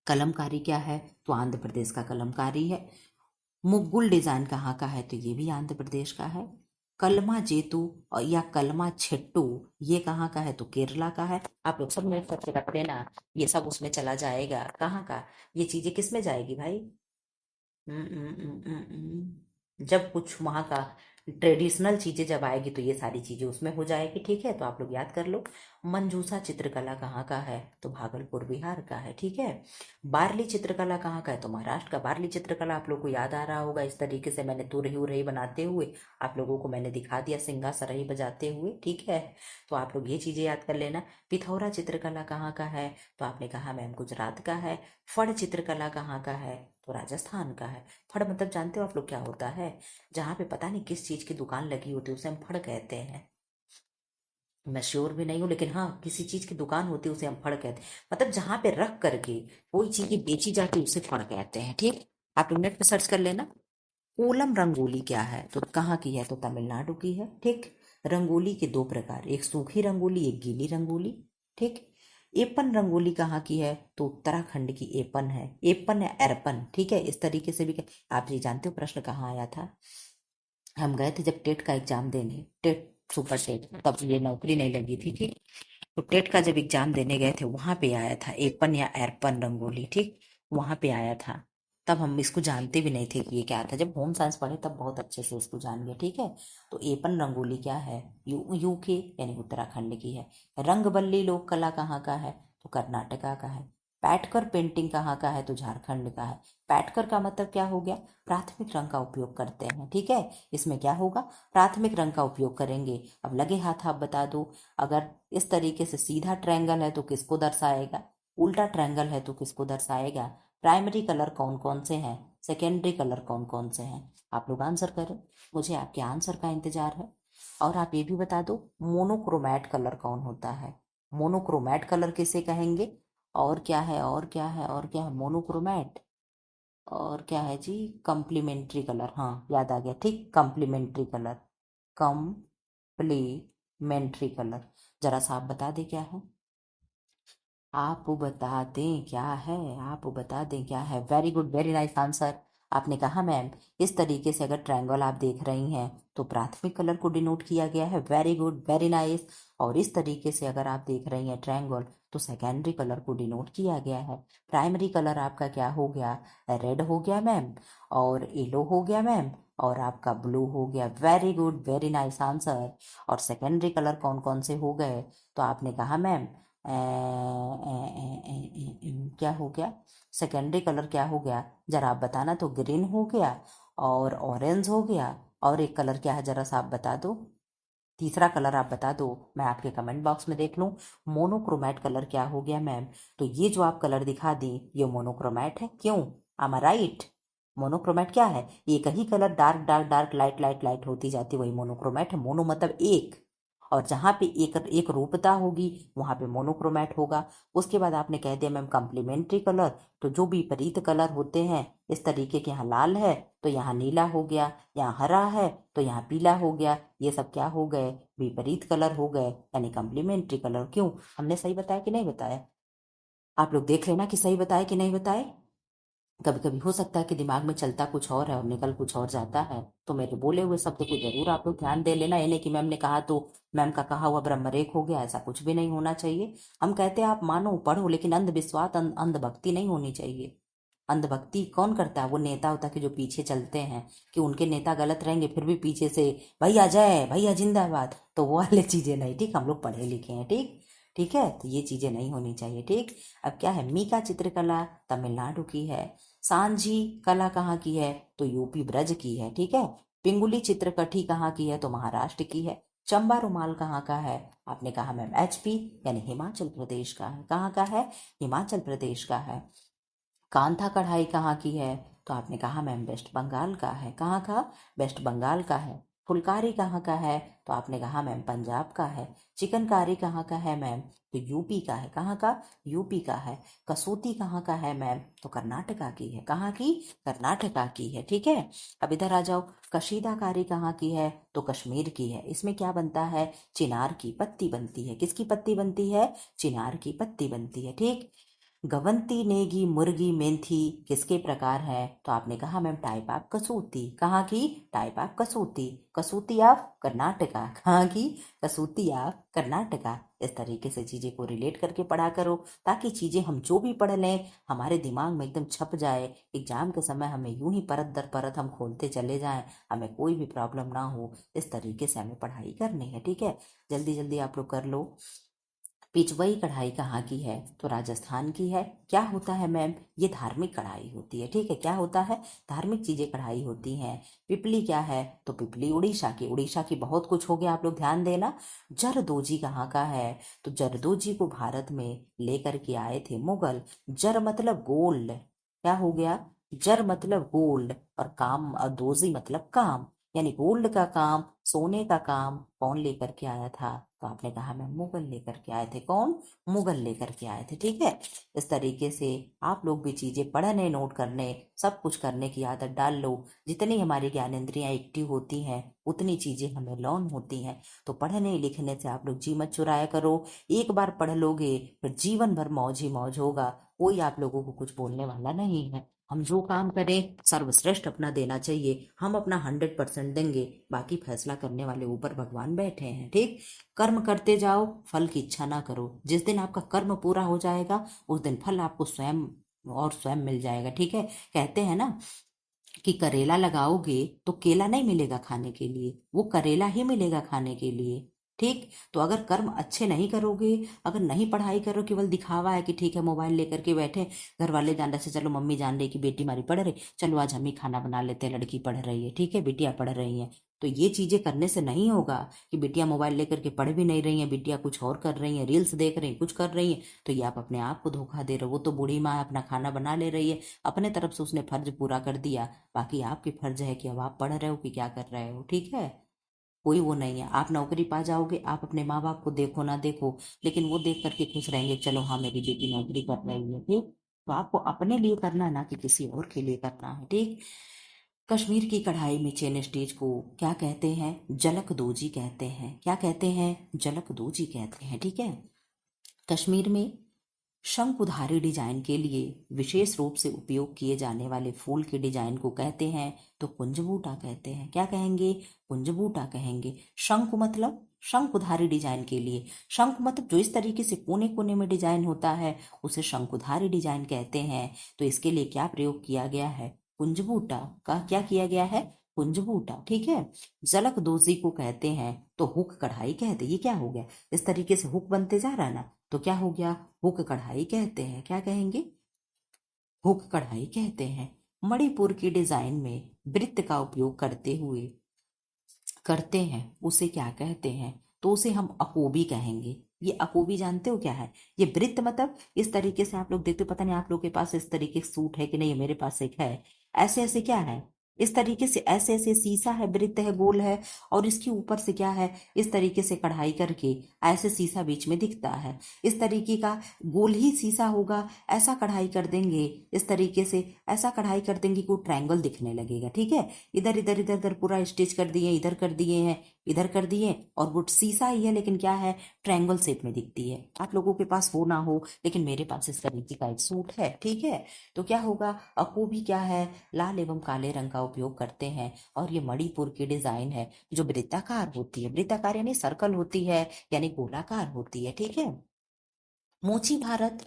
A: कलमकारी क्या है, तो आंध्र प्रदेश का कलमकारी है। मुगुल डिजाइन कहाँ का है, तो ये भी आंध्र प्रदेश का है। कलमा जेतू और या कलमा छेट्टू, ये कहाँ का है, तो केरला का है। आप लोग सब मिल करके रख देना, ये सब उसमें चला जाएगा। कहाँ का, ये चीजें किस में जाएगी भाई, जब कुछ वहाँ का ट्रेडिशनल चीजें जब आएगी तो ये सारी चीजें उसमें हो जाएगी, ठीक है। तो आप लोग याद कर लो। मंजूसा चित्रकला कहाँ का है, तो भागलपुर बिहार का है, ठीक है। बारली चित्रकला कहाँ का है, तो महाराष्ट्र का। बारली चित्रकला आप लोग को याद आ रहा होगा, इस तरीके से मैंने तुरही उरही बनाते हुए आप लोगों को मैंने दिखा दिया, सिंगा सरही बजाते हुए, ठीक है। तो आप लोग ये चीजें याद कर लेना। पिथौरा चित्रकला कहाँ का है, तो आपने कहा मैम गुजरात का है। फड़ चित्रकला कहाँ का है, तो राजस्थान का है। फड़ मतलब जानते हो आप लोग क्या होता है, जहाँ पे पता नहीं किस चीज की दुकान लगी होती है उसे हम फड़ कहते हैं। मैं श्योर भी नहीं हूँ, लेकिन हाँ किसी चीज की दुकान होती है उसे हम फड़ कहते हैं, मतलब जहां पे रख करके कोई चीज बेची जाती है उसे फड़ कहते हैं। ठीक, आप नेट पे सर्च कर लेना। कोलम रंगोली क्या है तो कहाँ की है, तो तमिलनाडु की है। ठीक, रंगोली के दो प्रकार, एक सूखी रंगोली, एक गीली रंगोली। ठीक, एपन रंगोली कहाँ की है, तो उत्तराखंड की एपन है, एपन या एरपन। ठीक है, इस तरीके से भी आप ये जानते हो प्रश्न कहाँ आया था? हम गए थे जब टेट का एग्जाम देने, टेट सुपर टेट, तब ये नौकरी नहीं लगी थी। ठीक, तो टेट का जब एग्जाम देने गए थे वहां पे आया था एपन या एरपन रंगोली। ठीक, वहां पे आया था। तब हम इसको जानते भी नहीं थे कि ये क्या था, जब होम साइंस पढ़े तब बहुत अच्छे से इसको जान गए। ठीक है, तो एपन रंगोली क्या है, यूके यानी उत्तराखंड की है। रंगबल्ली लोक कला कहाँ का है, तो कर्नाटका का है। पैटकर पेंटिंग कहाँ का है, तो झारखंड का है। पैटकर का मतलब क्या हो गया, प्राथमिक रंग का उपयोग करते हैं। ठीक है, इसमें क्या होगा, प्राथमिक रंग का उपयोग करेंगे। अब लगे हाथ आप बता दो, अगर इस तरीके से सीधा ट्रायंगल है तो किसको दर्शाएगा, उल्टा ट्रायंगल है तो किसको दर्शाएगा, प्राइमरी कलर कौन कौन से हैं, सेकेंडरी कलर कौन कौन से हैं। आप लोग आंसर करें, मुझे आपके आंसर का इंतजार है। और आप ये भी बता दो मोनोक्रोमैट कलर कौन होता है, मोनोक्रोमैट कलर किसे कहेंगे, और क्या है, और क्या है, और क्या है, मोनोक्रोमैट और क्या है जी, कंप्लीमेंट्री कलर। हाँ याद आ गया, ठीक, कंप्लीमेंट्री कलर, कंप्लीमेंट्री कलर। जरा सा आप बता दें क्या है, आप बता दें क्या है, आप बता दें क्या है। Very good, very nice answer. आपने कहा मैम, इस तरीके से अगर ट्रायंगल आप देख रही हैं तो प्राथमिक कलर को डिनोट किया गया है। Very good, very nice. और इस तरीके से अगर आप देख रही हैं ट्रायंगल तो सेकेंडरी कलर को डिनोट किया गया है। प्राइमरी कलर आपका क्या हो गया, रेड हो गया मैम, और येलो हो गया मैम, और आपका ब्लू हो गया। Very good, very nice answer. और सेकेंडरी कलर कौन कौन से हो गए, तो आपने कहा मैम क्या हो गया, सेकेंडरी कलर क्या हो गया, जरा आप बताना। तो ग्रीन हो गया और ऑरेंज हो गया, और एक कलर क्या है जरा सा आप बता दो, तीसरा कलर आप बता दो, मैं आपके कमेंट बॉक्स में देख लूं। मोनोक्रोमैट कलर क्या हो गया मैम, तो ये जो आप कलर दिखा दी ये मोनोक्रोमैट है। क्यों, am I राइट? मोनोक्रोमैट क्या है, एक ही colour dark dark dark light light light होती जाती, वही मोनोक्रोमैट है। मोनो मतलब एक, और जहां पे एक एक रूपता होगी वहां पे मोनोक्रोमैट होगा। उसके बाद आपने कह दिया मैम कंप्लीमेंट्री कलर, तो जो विपरीत कलर होते हैं, इस तरीके के, यहाँ लाल है तो यहाँ नीला हो गया, यहाँ हरा है तो यहाँ पीला हो गया, ये सब क्या हो गए, विपरीत कलर हो गए, यानी कंप्लीमेंट्री कलर। क्यों, हमने सही बताया कि नहीं बताया? आप लोग देख लेना कि सही बताए कि नहीं बताए। कभी कभी हो सकता है कि दिमाग में चलता कुछ और है और निकल कुछ और जाता है, तो मेरे बोले हुए शब्द को जरूर आप लोग ध्यान दे लेना। ये नहीं कि मैम ने कहा तो मैम का कहा हुआ ब्रह्मरेख हो गया, ऐसा कुछ भी नहीं होना चाहिए। हम कहते हैं आप मानो पढ़ो, लेकिन अंधविश्वास अंधभक्ति नहीं होनी चाहिए। अंधभक्ति कौन करता है, वो नेता होता है कि जो पीछे चलते हैं, कि उनके नेता गलत रहेंगे फिर भी पीछे से भैया जय, भैया जिंदाबाद, तो वो वाले चीजें नहीं। ठीक, हम लोग पढ़े लिखे हैं। ठीक, ठीक है, तो ये चीजें नहीं होनी चाहिए। ठीक, अब क्या है, मीका चित्रकला तमिलनाडु की है। सांझी कला कहाँ की है, तो यूपी ब्रज की है। ठीक है, पिंगुली चित्रकठी कहाँ की है, तो महाराष्ट्र की है। चंबा रुमाल कहाँ का है, आपने कहा मैम एचपी यानी हिमाचल प्रदेश का है। कहाँ का है, हिमाचल प्रदेश का है। कांथा कढ़ाई कहाँ की है, तो आपने कहा मैम वेस्ट बंगाल का है। कहाँ का, वेस्ट बंगाल का है। फुलकारी कहाँ का है, तो आपने कहा मैम पंजाब का है। चिकनकारी कहाँ का है मैम, तो यूपी का है। कहाँ का, यूपी का है। कसूती कहाँ का है मैम, तो कर्नाटका की है। कहाँ की, कर्नाटका की है। ठीक है, अब इधर आ जाओ, कशीदाकारी कहाँ की है, तो कश्मीर की है। इसमें क्या बनता है, चिनार की पत्ती बनती है। किसकी पत्ती बनती है, चिनार की पत्ती बनती है। ठीक, गवंती नेगी मुर्गी मेंथी किसके प्रकार है, तो आपने कहा मैम टाइप ऑफ कसूती। कहाँ की, type of Kasuti, Kasuti of Karnataka. कहाँ की, कसूती ऑफ कर्नाटका। इस तरीके से चीजें को रिलेट करके पढ़ा करो, ताकि चीजें हम जो भी पढ़ लें हमारे दिमाग में एकदम छप जाए। एग्जाम के समय हमें यूं ही परत दर परत हम खोलते चले जाएं, हमें कोई भी प्रॉब्लम ना हो। इस तरीके से हमें पढ़ाई करनी है। ठीक है, जल्दी जल्दी आप लोग कर लो। पिचवई कढ़ाई कहाँ की है, तो राजस्थान की है। क्या होता है मैम, ये धार्मिक कढ़ाई होती है। ठीक है, क्या होता है, धार्मिक चीजें कढ़ाई होती हैं। पिपली क्या है, तो पिपली उड़ीसा की, उड़ीसा की बहुत कुछ हो गया, आप लोग ध्यान देना। जरदोजी कहाँ का है, तो जरदोजी को भारत में लेकर के आए थे मुगल। जर मतलब गोल्ड, क्या हो गया, जर मतलब गोल्ड, और काम, और दोजी मतलब काम। यानी गोल्ड का काम, सोने का काम कौन लेकर के आया था? तो आपने कहा मैं मुगल लेकर के आए थे। कौन? मुगल लेकर के आए थे। ठीक है, इस तरीके से आप लोग भी चीजें पढ़ने, नोट करने, सब कुछ करने की आदत डाल लो। जितनी हमारी ज्ञानेंद्रियां एक्टिव होती हैं उतनी चीजें हमें लर्न होती हैं। तो पढ़ने लिखने से आप लोग जी मत चुराया करो। एक बार पढ़ लोगे फिर जीवन भर मौज ही मौज होगा। कोई आप लोगों को कुछ बोलने वाला नहीं है। हम जो काम करें सर्वश्रेष्ठ अपना देना चाहिए। हम अपना 100% देंगे, बाकी फैसला करने वाले ऊपर भगवान बैठे हैं। ठीक, कर्म करते जाओ, फल की इच्छा ना करो। जिस दिन आपका कर्म पूरा हो जाएगा उस दिन फल आपको स्वयं और स्वयं मिल जाएगा। ठीक है, कहते हैं ना कि करेला लगाओगे तो केला नहीं मिलेगा खाने के लिए, वो करेला ही मिलेगा खाने के लिए। ठीक, तो अगर कर्म अच्छे नहीं करोगे, अगर नहीं पढ़ाई करो, केवल दिखावा है कि ठीक है मोबाइल लेकर के बैठे, घर वाले जान रहे से चलो मम्मी जान रही कि बेटी हमारी पढ़ रही, चलो आज हम ही खाना बना लेते हैं, लड़की पढ़ रही है, ठीक है बिटिया पढ़ रही है। तो ये चीजें करने से नहीं होगा कि बिटिया मोबाइल लेकर के पढ़ भी नहीं रही है, बिटिया कुछ और कर रही है, रील्स देख रही है, कुछ कर रही है, तो ये आप अपने आप को धोखा दे रहे हो। वो तो बूढ़ी माँ है, अपना खाना बना ले रही है, अपने तरफ से उसने फर्ज पूरा कर दिया। बाकी आपकी फर्ज है कि अब आप पढ़ रहे हो कि क्या कर रहे हो। ठीक है, कोई वो नहीं है। आप नौकरी पा जाओगे, आप अपने माँ बाप को देखो ना देखो, लेकिन वो देख करके खुश रहेंगे, चलो हाँ मेरी बेटी नौकरी कर रही है। ठीक, तो आपको अपने लिए करना है ना कि किसी और के लिए करना है। ठीक, कश्मीर की कढ़ाई में चेन स्टिच को क्या कहते हैं? जलक दोजी कहते हैं। क्या कहते हैं? जलक दोजी कहते हैं। ठीक है, कश्मीर में शंकुधारी डिजाइन के लिए विशेष रूप से उपयोग किए जाने वाले फूल के डिजाइन को कहते हैं तो कुंजबूटा कहते हैं। क्या कहेंगे? कुंजबूटा कहेंगे। शंकु मतलब शंकुधारी डिजाइन के लिए, शंख मतलब जो इस तरीके से कोने कोने में डिजाइन होता है उसे शंकुधारी डिजाइन कहते हैं। तो इसके लिए क्या प्रयोग किया गया है? कुंजबूटा का क्या किया गया है? कुंजबूटा। ठीक है, जलक दोजी को कहते हैं तो हुक कढ़ाई कहते हैं। ये क्या हो गया? इस तरीके से हुक बनते जा रहा है ना, तो क्या हो गया? हुक कढ़ाई कहते हैं। क्या कहेंगे? हुक कढ़ाई कहते हैं। मणिपुर की डिजाइन में वृत्त का उपयोग करते हैं उसे क्या कहते हैं? तो उसे हम अकोबी कहेंगे। ये अकोबी जानते हो क्या है? ये वृत्त मतलब इस तरीके से आप लोग देखते हो, पता नहीं आप लोग के पास इस तरीके का सूट है कि नहीं, मेरे पास एक है। ऐसे ऐसे क्या है? इस तरीके से ऐसे ऐसे सीसा है, वृत्त है, गोल है, और इसके ऊपर से क्या है? इस तरीके से कढ़ाई करके ऐसे सीसा बीच में दिखता है। इस तरीके का गोल ही सीसा होगा, ऐसा कढ़ाई कर देंगे, इस तरीके से ऐसा कढ़ाई कर देंगे कि वो ट्रायंगल दिखने लगेगा। ठीक है, इधर इधर इधर इधर पूरा स्टिच कर दिए, इधर कर दिए हैं, इधर कर दिए, और वो सीसा ही है लेकिन क्या है? ट्रायंगल शेप में दिखती है। आप लोगों के पास हो ना हो, लेकिन मेरे पास इस तरीके का एक सूट है। ठीक है, तो क्या होगा? अकू भी क्या है? लाल एवं काले रंग का उपयोग करते हैं, और ये मणिपुर की डिजाइन है जो वृत्ताकार होती है। वृत्ताकार यानी सर्कल होती है, यानी गोलाकार होती है। ठीक है, मोची भारत,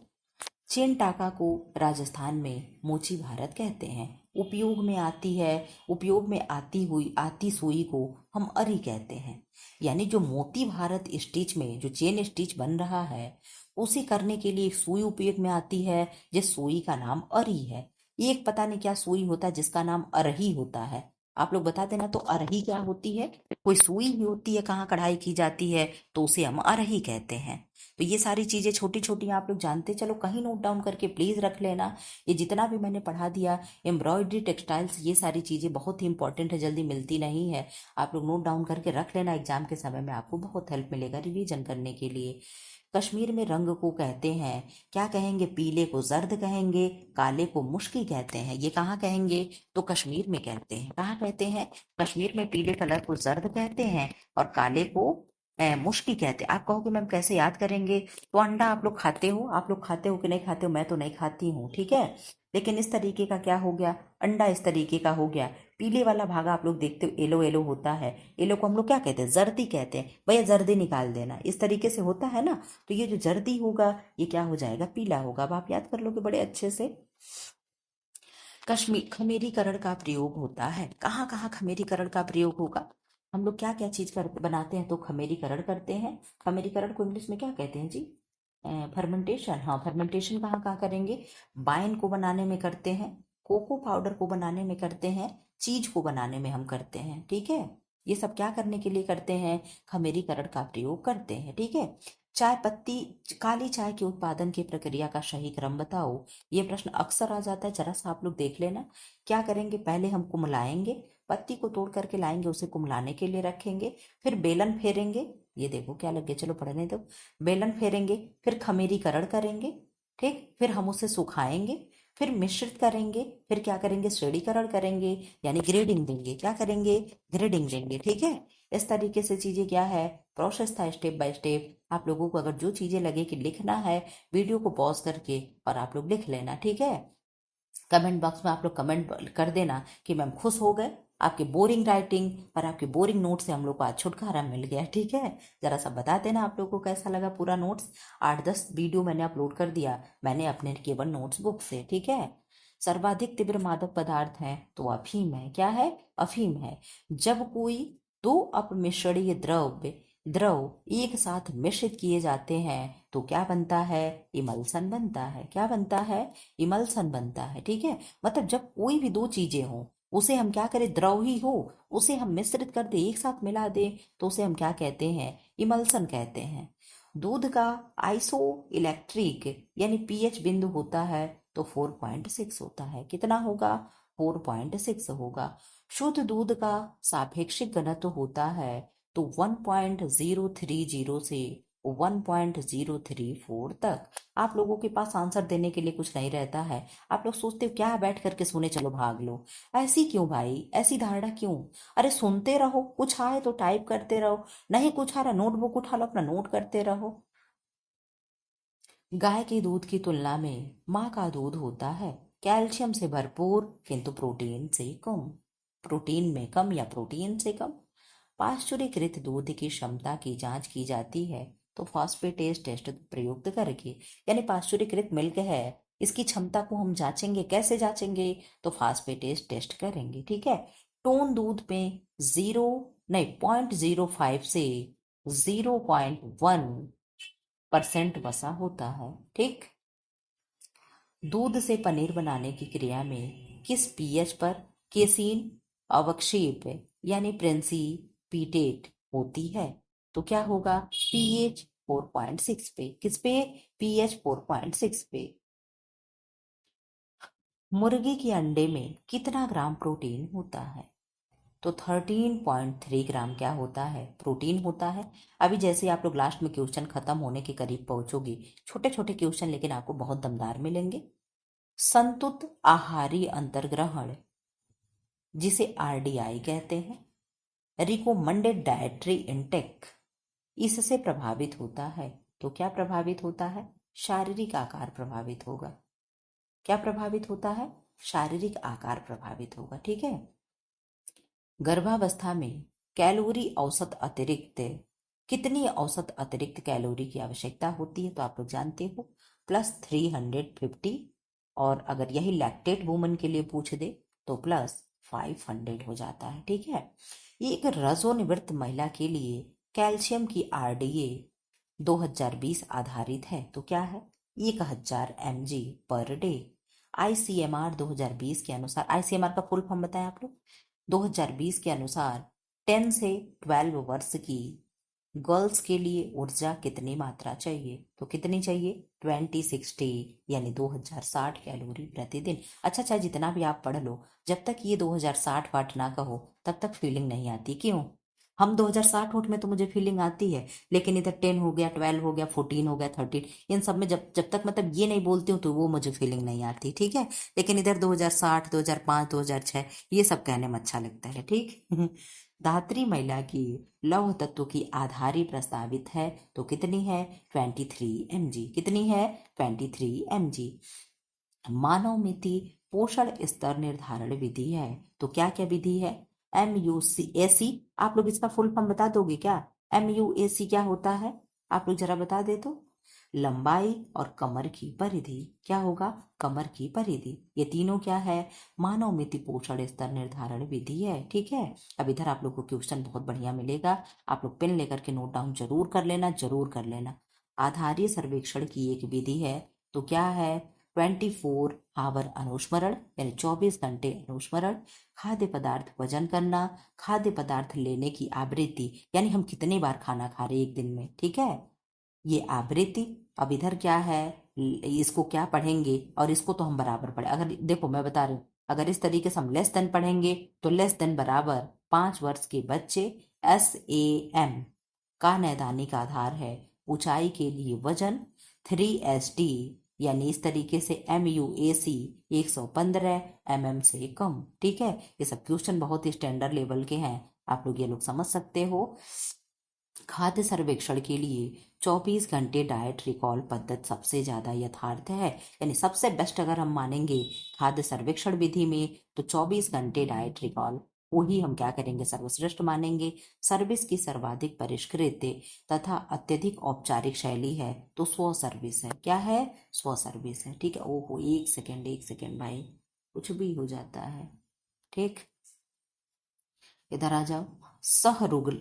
A: चेन टाका को राजस्थान में मोची भारत कहते हैं। उपयोग में आती है, उपयोग में आती सुई को हम अरी कहते हैं। यानी जो मोती भारत स्टिच में जो चेन स्टिच बन रहा है उसे करने के लिए एक सुई उपयोग में आती है, जिस सुई का नाम अरी है। एक पता नहीं क्या सुई होता है जिसका नाम अरही होता है। आप लोग बता देना, तो अरही क्या होती है? कोई सुई ही होती है, कहाँ कढ़ाई की जाती है, तो उसे हम अरही कहते हैं। तो ये सारी चीजें छोटी छोटी आप लोग जानते चलो, कहीं नोट डाउन करके प्लीज रख लेना। ये जितना भी मैंने पढ़ा दिया, एम्ब्रॉयडरी, टेक्सटाइल्स, ये सारी चीजें बहुत ही इंपॉर्टेंट है, जल्दी मिलती नहीं है। आप लोग नोट डाउन करके रख लेना, एग्जाम के समय में आपको बहुत हेल्प मिलेगा रिवीजन करने के लिए। कश्मीर में रंग को कहते हैं, क्या कहेंगे? पीले को जर्द कहेंगे, काले को मुश्की कहते हैं। ये कहाँ कहेंगे? तो कश्मीर में कहते हैं। कहाँ कहते हैं? कश्मीर में पीले कलर को जर्द कहते हैं और काले को मुश्की कहते हैं। आप कहोगे मैम कैसे याद करेंगे? तो अंडा आप लोग खाते हो, आप लोग खाते हो कि नहीं खाते हो? मैं तो नहीं खाती हूँ, ठीक है, लेकिन इस तरीके का क्या हो गया? अंडा इस तरीके का हो गया। पीले वाला भागा आप लोग देखते हो येलो येलो होता है, येलो को हम लोग क्या कहते हैं? जर्दी कहते हैं। भैया जर्दी निकाल देना, इस तरीके से होता है ना, तो ये जो जर्दी होगा ये क्या हो जाएगा? पीला होगा। अब आप याद कर लोगे बड़े अच्छे से। कश्मीर खमेरीकरण का प्रयोग होता है। कहाँ कहाँ खमेरीकरण का प्रयोग होगा? हम लोग क्या क्या चीज कर बनाते हैं तो खमेरीकरण करते हैं। खमेरीकरण को इंग्लिश में क्या कहते हैं जी? फर्मेंटेशन। हाँ, फर्मेंटेशन कहाँ कहाँ करेंगे? वाइन को बनाने में करते हैं, कोको पाउडर को बनाने में करते हैं, चीज को बनाने में हम करते हैं। ठीक है, ये सब क्या करने के लिए करते हैं? खमेरीकरण का प्रयोग करते हैं। ठीक है, चाय पत्ती, काली चाय के उत्पादन की प्रक्रिया का सही क्रम बताओ। ये प्रश्न अक्सर आ जाता है, जरा सा आप लोग देख लेना। क्या करेंगे? पहले हम कुम्लाएंगे, पत्ती को तोड़ करके लाएंगे, उसे कुम्हलाने के लिए रखेंगे, फिर बेलन फेरेंगे। ये देखो क्या लग गया, चलो पढ़ने दो। बेलन फेरेंगे, फिर खमीरीकरण करेंगे, ठीक, फिर हम उसे सुखाएंगे, फिर मिश्रित करेंगे, फिर क्या करेंगे, श्रेणीकरण करेंगे, यानी ग्रेडिंग देंगे। क्या करेंगे, ग्रेडिंग देंगे, ठीक है। इस तरीके से चीजें क्या है, प्रोसेस था स्टेप बाय स्टेप। आप लोगों को अगर जो चीजें लगे कि लिखना है, वीडियो को पॉज करके और आप लोग लिख लेना, ठीक है। कमेंट बॉक्स में आप लोग कमेंट कर देना कि मैम खुश हो गए आपके बोरिंग राइटिंग पर, आपके बोरिंग नोट से हम लोग को आज छुटकारा मिल गया, ठीक है। जरा सा बता देना आप लोगों को कैसा लगा पूरा नोट्स। 8-10 वीडियो मैंने अपलोड कर दिया, मैंने अपने केवल नोट्स बुक से, ठीक है। सर्वाधिक तीव्र मादक पदार्थ है तो अफीम है। क्या है, अफीम है। जब कोई दो अपमिश्रणीय द्रव्य द्रव एक साथ मिश्रित किए जाते हैं तो क्या बनता है, इमल्सन बनता है। क्या बनता है, इमल्सन बनता है, ठीक है। मतलब जब कोई भी दो चीजें हो, उसे हम क्या करें, द्रव ही हो, उसे हम मिश्रित कर दे, एक साथ मिला दे, तो उसे हम क्या कहते हैं, इमल्सन कहते हैं। दूध का आइसो इलेक्ट्रिक यानी पीएच बिंदु होता है तो 4.6 होता है। कितना होगा, 4.6 होगा। शुद्ध दूध का सापेक्षिक घनत्व होता है तो 1.030 से 1.034 तक। आप लोगों के पास आंसर देने के लिए कुछ नहीं रहता है, आप लोग सोचते हो क्या बैठ करके सुने, चलो भाग लो। ऐसी क्यों भाई, ऐसी धारणा क्यों। अरे सुनते रहो, कुछ आए तो टाइप करते रहो, नहीं कुछ आ रहा नोटबुक उठा लो, अपना नोट करते रहो। गाय के दूध की तुलना में माँ का दूध होता है कैल्शियम से भरपूर किंतु प्रोटीन से कम। प्रोटीन में कम या प्रोटीन से कम। पाश्चुरीकृत दूध की क्षमता की जांच की जाती है तो फॉस्फेटेज टेस्ट प्रयुक्त करके, यानी पाश्चुरीकृत मिल्क है, इसकी क्षमता को हम जांचेंगे। कैसे जांचेंगे, तो फास्फेटेज टेस्ट करेंगे, ठीक है। टोन दूध में 0.05 से 0.1% वसा होता है, ठीक। दूध से पनीर बनाने की क्रिया में किस पीएच पर केसीन अवक्षेप यानी प्रिंसिपिटेट होती है, तो क्या होगा, पीएच 4.6 पे। किस पे, पीएच 4.6 पे। मुर्गी के अंडे में कितना ग्राम प्रोटीन होता है, तो 13.3 ग्राम क्या होता है, प्रोटीन होता है। अभी जैसे आप लोग लास्ट में क्वेश्चन खत्म होने के करीब पहुंचोगे, छोटे छोटे क्वेश्चन लेकिन आपको बहुत दमदार मिलेंगे। संतुत आहारी अंतर्ग्रहण जिसे आरडीआई कहते हैं, रिकमेंडेड डाइटरी इंटेक, इससे प्रभावित होता है तो क्या प्रभावित होता है, शारीरिक आकार प्रभावित होगा। क्या प्रभावित होता है, शारीरिक आकार प्रभावित होगा, ठीक है। गर्भावस्था में कैलोरी औसत अतिरिक्त कितनी औसत अतिरिक्त कैलोरी की आवश्यकता होती है, तो आप लोग जानते हो +350, और अगर यही लैक्टेट वुमन के लिए पूछ दे तो +500 हो जाता है, ठीक है। एक रसोनिवृत्त महिला के लिए कैल्शियम की आरडीए 2020 आधारित है तो क्या है, 1000 mg पर डे। आईसीएमआर 2020 के अनुसार, आईसीएमआर का फुल फॉर्म बताएं आप लोग, 2020 के अनुसार 10 से 12 वर्ष की गर्ल्स के लिए ऊर्जा कितनी मात्रा चाहिए, तो कितनी चाहिए, 2060 यानी 2060 कैलोरी प्रतिदिन। अच्छा, चाहे जितना भी आप पढ़ लो, जब तक ये 2060 वाट ना कहो तब तक फीलिंग नहीं आती। क्यों, हम 2060 वोट में तो मुझे फीलिंग आती है, लेकिन इधर 10 हो गया, 12 हो गया, 14 हो गया, 13, इन सब में जब जब तक मतलब ये नहीं बोलती हूँ तो वो मुझे फीलिंग नहीं आती, ठीक है। लेकिन इधर 2060, 2005, 2006 ये सब कहने में अच्छा लगता है, ठीक। धात्री महिला की लौह तत्व की आधारी प्रस्तावित है तो कितनी है, 23 mg। कितनी है, 23 mg। मानव मिति पोषण स्तर निर्धारण विधि है तो क्या क्या विधि है, MUAC। आप लोग इसका फुल फॉर्म बता दोगे क्या, MUAC क्या होता है, आप लोग जरा बता दे तो। लंबाई और कमर की परिधि, क्या होगा, कमर की परिधि। ये तीनों क्या है, मानव मिति पोषण स्तर निर्धारण विधि है, ठीक है। अब इधर आप लोग को क्वेश्चन बहुत बढ़िया मिलेगा, आप लोग पेन लेकर के नोट डाउन जरूर कर लेना, जरूर कर लेना। आधारीय सर्वेक्षण की एक विधि है तो क्या है, 24 आवर अनुस्मरण यानी 24 घंटे अनुस्मरण। खाद्य पदार्थ वजन करना, खाद्य पदार्थ लेने की आवृत्ति यानी हम कितनी बार खाना खा रहे एक दिन में, ठीक है, ये आवृत्ति। अब इधर क्या है, इसको क्या पढ़ेंगे, और इसको तो हम बराबर पढ़े। अगर देखो मैं बता रही हूँ, अगर इस तरीके से हम लेस देन पढ़ेंगे तो लेस देन बराबर 5 वर्ष के बच्चे, SAM का नैदानिक आधार है, ऊंचाई के लिए वजन 3SD यानी इस तरीके से MUAC 115 mm से कम। ठीक है, ये सब क्वेश्चन बहुत ही स्टैंडर्ड लेवल के हैं, आप लोग ये लोग समझ सकते हो। खाद्य सर्वेक्षण के लिए 24 घंटे डाइट रिकॉल पद्धति सबसे ज्यादा यथार्थ है, यानी सबसे बेस्ट अगर हम मानेंगे खाद्य सर्वेक्षण विधि में तो 24 घंटे डाइट रिकॉल वही हम क्या करेंगे, सर्वश्रेष्ठ मानेंगे। सर्विस की सर्वाधिक परिष्कृत तथा अत्यधिक औपचारिक शैली है तो स्व सर्विस है। क्या है? स्व सर्विस है। ठीक है, ओहो एक सेकेंड भाई, कुछ भी हो जाता है। ठीक, इधर आ जाओ।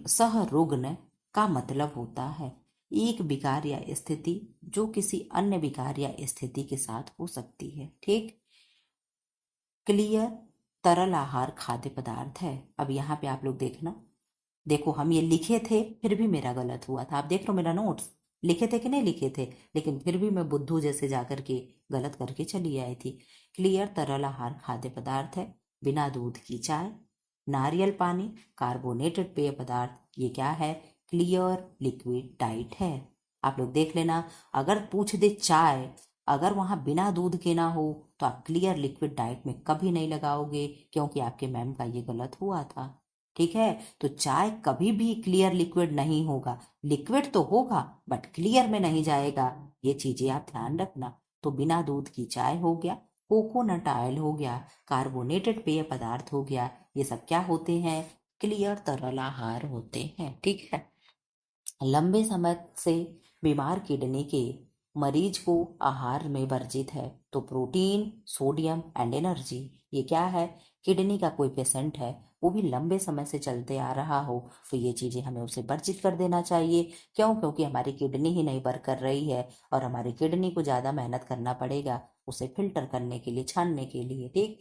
A: सहरुग्ण का मतलब होता है एक विकार या स्थिति जो किसी अन्य विकार या स्थिति के साथ हो सकती है। ठीक, क्लियर तरल आहार खाद्य पदार्थ है। अब यहाँ पे आप लोग देखना, देखो हम ये लिखे थे फिर भी मेरा गलत हुआ था। आप देख रहे हो मेरा नोट्स, लिखे थे कि नहीं लिखे थे, लेकिन फिर भी मैं बुद्धू जैसे जाकर के गलत करके चली आई थी। क्लियर तरल आहार खाद्य पदार्थ है, बिना दूध की चाय, नारियल पानी, कार्बोनेटेड पेय पदार्थ, ये क्या है? क्लियर लिक्विड डाइट है। आप लोग देख लेना, अगर पूछ दे चाय, अगर वहां बिना दूध के ना हो तो आप क्लियर लिक्विड डाइट में कभी नहीं लगाओगे, क्योंकि आपके मैम का ये गलत हुआ था। ठीक है, तो चाय कभी भी क्लियर लिक्विड नहीं होगा, लिक्विड तो होगा बट क्लियर में नहीं जाएगा, ये चीजें आप ध्यान रखना। तो बिना दूध की चाय हो गया, कोकोनट ऑयल हो गया, कार्बोनेटेड पेय पदार्थ हो गया, ये सब क्या होते हैं? क्लियर तरल आहार होते हैं। ठीक है, लंबे समय से बीमार किडनी के मरीज को आहार में वर्जित है तो प्रोटीन, सोडियम एंड एनर्जी, ये क्या है? किडनी का कोई पेशेंट है, वो भी लंबे समय से चलते आ रहा हो तो ये चीजें हमें उसे वर्जित कर देना चाहिए। क्यों? क्योंकि हमारी किडनी ही नहीं वर्क कर रही है और हमारी किडनी को ज्यादा मेहनत करना पड़ेगा उसे फिल्टर करने के लिए, छानने के लिए। ठीक,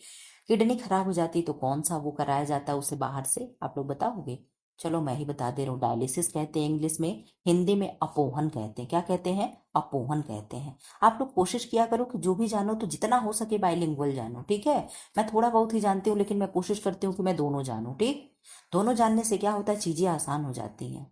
A: किडनी खराब हो जाती तो कौन सा वो कराया जाता उसे बाहर से, आप लोग बताओगे? चलो मैं ही बता दे रहा हूँ, डायलिसिस कहते हैं इंग्लिश में, हिंदी में अपोहन कहते हैं। क्या कहते हैं? अपोहन कहते हैं। आप लोग कोशिश किया करो कि जो भी जानो तो जितना हो सके बाइलिंगुअल जानो। ठीक है, मैं थोड़ा बहुत ही जानती हूँ लेकिन मैं कोशिश करती हूँ कि मैं दोनों जानूँ। ठीक, दोनों जानने से क्या होता है, चीजें आसान हो जाती हैं।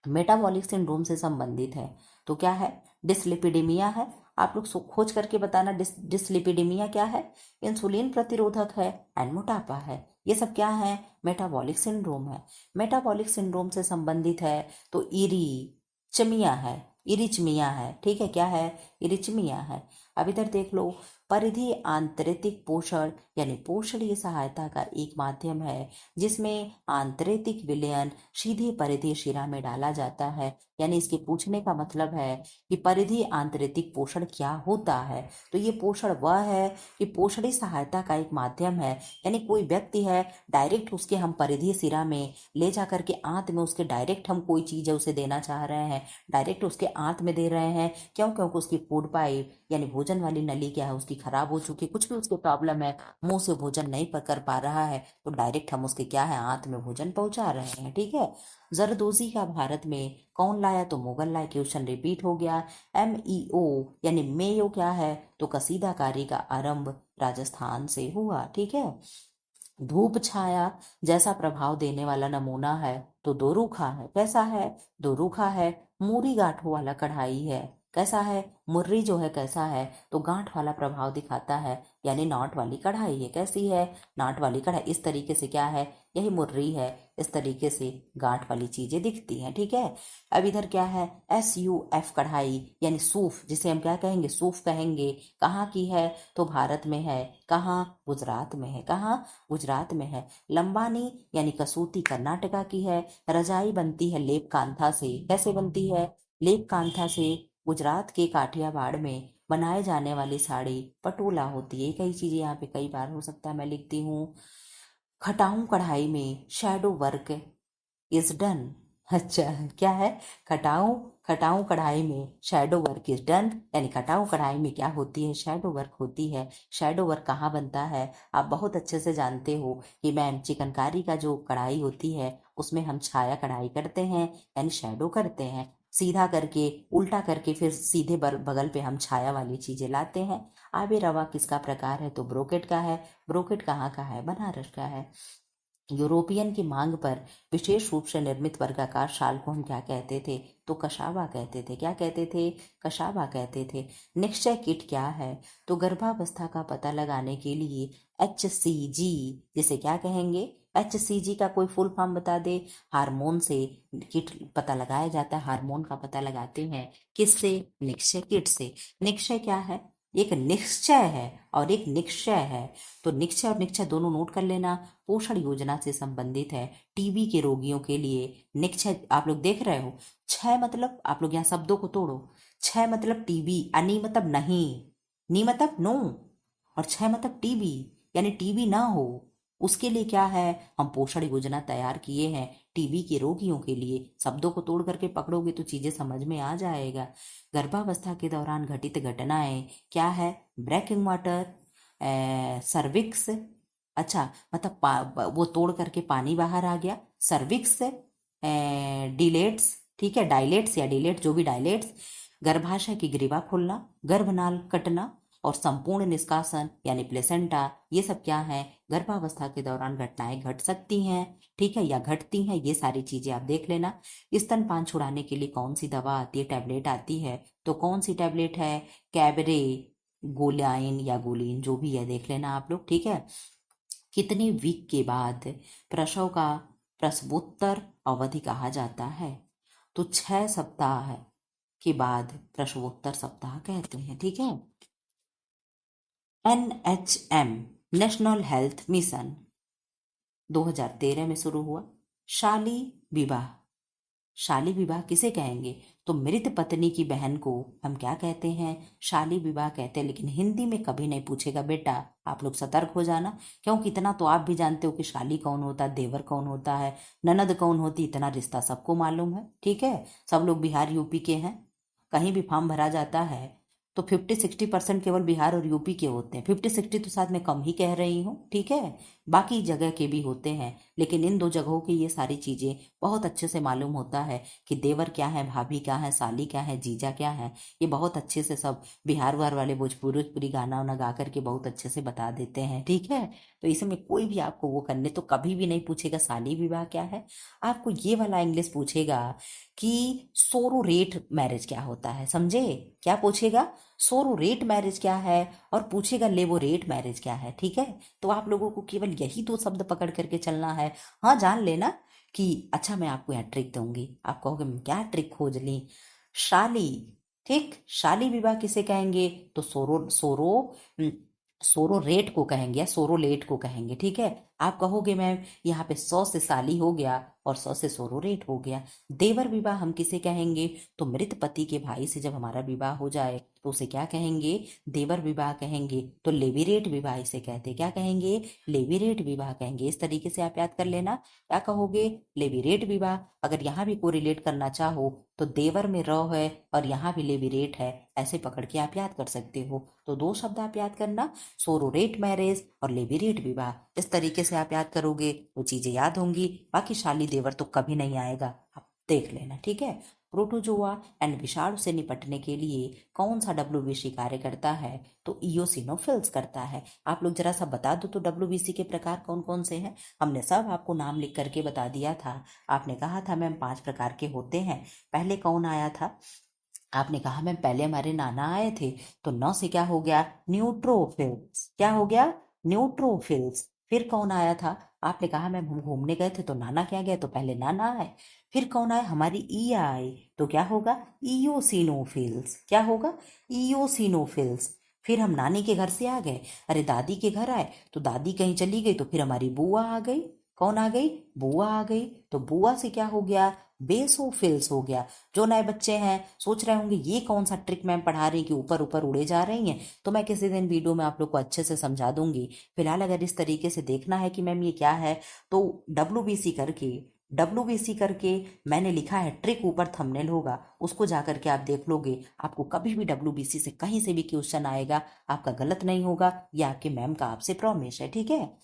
A: मेटाबॉलिक सिंड्रोम से संबंधित है तो क्या है? डिसलिपिडीमिया है। आप लोग खोज करके बताना डिसलिपिडीमिया क्या है? इंसुलिन प्रतिरोधक है एंड मोटापा है, ये सब क्या है? मेटाबॉलिक सिंड्रोम है। मेटाबॉलिक सिंड्रोम से संबंधित है तो इरिचमिया है, इरिचमिया है। ठीक है, क्या है? इरिचमिया है। अब इधर देख लो, परिधि आंतरिक पोषण यानी पोषणीय सहायता का एक माध्यम है जिसमें आंतरिक विलयन सीधे परिधीय शिरा में डाला जाता है। यानी इसके पूछने का मतलब है कि परिधि आंतरिक पोषण क्या होता है, तो ये पोषण वह है कि पोषणी सहायता का एक माध्यम है, यानी कोई व्यक्ति है डायरेक्ट उसके हम परिधीय शिरा में ले जा करके आंत में उसके डायरेक्ट हम कोई चीज है उसे देना चाह रहे हैं, डायरेक्ट उसके आंत में दे रहे हैं। क्यों? क्योंकि उसकी फूड पाइप यानी भोजन वाली नली क्या है, उसकी खराब हो चुकी, कुछ भी उसकी प्रॉब्लम है, मुंह से भोजन नहीं कर पा रहा है, तो डायरेक्ट हम उसके क्या है, आंत में भोजन पहुंचा रहे हैं। ठीक है, जरदोजी का भारत में कौन लाया? तो मुगल लाए। क्वेश्चन रिपीट हो गया। MEO यानी मेयो क्या है? तो कसीदाकारी का आरंभ राजस्थान से हुआ। ठीक है, धूप छाया जैसा प्रभाव देने वाला नमूना है तो दोरूखा है। कैसा है? दोरूखा है। मूरी गांठों वाला कढ़ाई है। कैसा है? मुर्री जो है कैसा है? तो गांठ वाला प्रभाव दिखाता है, यानी नाट वाली कढ़ाई है। कैसी है? नाट वाली कढ़ाई। इस तरीके से क्या है, यही मुर्री है, इस तरीके से गांठ वाली चीजें दिखती हैं। ठीक है, अब इधर क्या है? SUF कढ़ाई यानी सूफ, जिसे हम क्या कहेंगे, सूफ कहेंगे। कहाँ की है? तो भारत में है। कहाँ? गुजरात में है। कहाँ? गुजरात में है। लंबानी यानी कसूती कर्नाटका की है। रजाई बनती है लेप कांथा से। कैसे बनती है? लेप कांथा से। गुजरात के काठियावाड़ में बनाए जाने वाली साड़ी पटोला होती है। कई चीजें यहाँ पे कई बार हो सकता है मैं लिखती हूँ। खटाऊ कढ़ाई में शैडो वर्क इज डन। अच्छा, क्या है? खटाऊ खटाऊ कढ़ाई में शैडो वर्क इज डन, यानी खटाऊ कढ़ाई में क्या होती है? शैडो वर्क होती है। शैडो वर्क कहाँ बनता है? आप बहुत अच्छे से जानते हो कि मैम चिकनकारी का जो कढ़ाई होती है उसमें हम छाया कढ़ाई करते हैं, यानी शैडो करते हैं। सीधा करके उल्टा करके फिर सीधे बगल पे हम छाया वाली चीजें लाते हैं। आबे रवा किसका प्रकार है? तो ब्रोकेट का है। ब्रोकेट कहाँ का है? बनारस का है। यूरोपियन की मांग पर विशेष रूप से निर्मित वर्गाकार शाल को हम क्या कहते थे? तो कशाबा कहते थे। क्या कहते थे? कशाबा कहते थे। निश्चय किट क्या है? तो गर्भावस्था का पता लगाने के लिए HCG, जिसे क्या कहेंगे? HCG का कोई फुल फॉर्म बता दे। हार्मोन से किट पता लगाया जाता है। हार्मोन का पता लगाते हैं किससे? निश्चय किट से। निश्चय क्या है? एक निश्चय है और एक निश्चय है। तो निश्चय और निश्चय दोनों नोट कर लेना। पोषण योजना से संबंधित है। टीबी के रोगियों के लिए निश्चय आप लोग देख रहे हो। 6 मतलब, आप लोग यहाँ शब्दों को तोड़ो। 6 मतलब टीबी, अनि मतलब नहीं, नी मतलब नो, और 6 मतलब टीबी, यानी टीबी ना हो। उसके लिए क्या है? हम पोषण योजना तैयार किए हैं टीबी के रोगियों के लिए। शब्दों को तोड़ करके पकड़ोगे तो चीजें समझ में आ जाएगा। गर्भावस्था के दौरान घटित घटनाएं क्या है? ब्रेकिंग वाटर, सर्विक्स, अच्छा मतलब वो तोड़ करके पानी बाहर आ गया। सर्विक्स, डिलेट्स, ठीक है, डायलेट्स या डिलेट, जो भी डायलेट्स, गर्भाशय की ग्रीवा खुलना, गर्भनाल कटना और संपूर्ण निष्कासन यानी प्लेसेंटा, ये सब क्या है? गर्भावस्था के दौरान घटनाएं घट सकती हैं, ठीक है, या घटती हैं। ये सारी चीजें आप देख लेना। स्तनपान छुड़ाने के लिए कौन सी दवा आती है? टैबलेट आती है। तो कौन सी टैबलेट है? कैबरे, गोलाइन या गोलीन, जो भी है देख लेना आप लोग, ठीक है। कितने वीक के बाद प्रसव का प्रसवोत्तर अवधि कहा जाता है? तो 6 सप्ताह के बाद प्रसवोत्तर सप्ताह कहते हैं, ठीक है। NHM, नेशनल हेल्थ मिशन, 2013 में शुरू हुआ। शाली विवाह, शाली विवाह किसे कहेंगे? तो मृत पत्नी की बहन को हम क्या कहते हैं? शाली विवाह कहते हैं। लेकिन हिंदी में कभी नहीं पूछेगा बेटा, आप लोग सतर्क हो जाना, क्योंकि इतना तो आप भी जानते हो कि शाली कौन होता है, देवर कौन होता है, ननद कौन होती, इतना रिश्ता सबको मालूम है, ठीक है। सब लोग बिहार यूपी के हैं। कहीं भी फॉर्म भरा जाता है तो 50-60% केवल बिहार और यूपी के होते हैं। 50-60 तो साथ में कम ही कह रही हूँ, ठीक है। बाकी जगह के भी होते हैं, लेकिन इन 2 जगहों की ये सारी चीजें बहुत अच्छे से मालूम होता है कि देवर क्या है, भाभी क्या है, साली क्या है, जीजा क्या है। ये बहुत अच्छे से सब बिहार वार वाले भोजपुरी गाना वाना गा करके बहुत अच्छे से बता देते हैं, ठीक है। तो इसमें कोई भी आपको वो करने तो कभी भी नहीं पूछेगा शाली विवाह क्या है। आपको ये वाला इंग्लिश पूछेगा कि सोरोरेट मैरिज क्या होता है, समझे? क्या पूछेगा? सोरोरेट मैरिज क्या है, और पूछेगा लेबोरेट मैरिज क्या है, ठीक है। तो आप लोगों को केवल यही 2 शब्द पकड़ करके चलना है। हाँ, जान लेना कि अच्छा मैं आपको यहाँ ट्रिक दूंगी। आप कहोगे मैं क्या ट्रिक खोज ली? शाली, ठीक, शाली विवाह किसे कहेंगे? तो सोरो सोरो सोरो रेट को कहेंगे या सोरो लेट को कहेंगे, ठीक है। आप कहोगे मैम यहाँ पे 100 से साली हो गया और 100 से सोरो रेट हो गया। देवर विवाह हम किसे कहेंगे? तो मृत पति के भाई से जब हमारा विवाह हो जाए तो उसे क्या कहेंगे? देवर विवाह कहेंगे। तो लेविरेट विवाह इसे कहते, क्या कहेंगे? लेविरेट विवाह कहेंगे। इस तरीके से आप याद कर लेना। क्या कहोगे? लेविरेट विवाह। अगर यहाँ भी कोरिलेट करना चाहो तो देवर में र है और यहाँ भी लेविरेट है, ऐसे पकड़ के आप याद कर सकते हो। तो 2 शब्द आप याद करना, सोरोरेट मैरिज और लेविरेट विवाह। इस तरीके से आप याद करोगे वो चीजें याद होंगी। बाकी शाली देवर तो कभी नहीं आएगा, आप देख लेना, ठीक है। प्रोटोजोआ एंड विषाणु से निपटने के लिए कौन सा WBC कार्य करता है? तो इयोसिनोफिल्स करता है। आप लोग जरा सा बता दो तो WBC के प्रकार कौन कौन से हैं? हमने सब आपको नाम लिख करके बता दिया था। आपने कहा था मैम 5 प्रकार के होते हैं। पहले कौन आया था? आपने कहा मैम पहले हमारे नाना आए थे। तो 9 से क्या हो गया? न्यूट्रोफिल्स। क्या हो गया? न्यूट्रोफिल्स। फिर कौन आया था? आपने कहा मैम हम घूमने गए थे तो नाना क्या गए, तो पहले नाना आए। फिर कौन आए? हमारी ई आई। तो क्या होगा? इयोसिनोफिल्स। क्या होगा? इयोसिनोफिल्स। फिर हम नानी के घर से आ गए, अरे दादी के घर आए तो दादी कहीं चली गई तो फिर हमारी बुआ आ गई। कौन आ गई? बुआ आ गई। तो बुआ से क्या हो गया? बेसोफिल्स हो गया। जो नए बच्चे हैं सोच रहे होंगे ये कौन सा ट्रिक मैम पढ़ा रही कि ऊपर ऊपर उड़े जा रही हैं, तो मैं किसी दिन वीडियो में आप लोग को अच्छे से समझा दूंगी। फिलहाल अगर इस तरीके से देखना है कि मैम ये क्या है, तो डब्ल्यूबीसी करके मैंने लिखा है ट्रिक, ऊपर थंबनेल होगा, उसको जा करके आप देख लोगे। आपको कभी भी WBC से कहीं से भी क्वेश्चन आएगा, आपका गलत नहीं होगा, ये आपके मैम का आपसे प्रॉमिस है, ठीक है।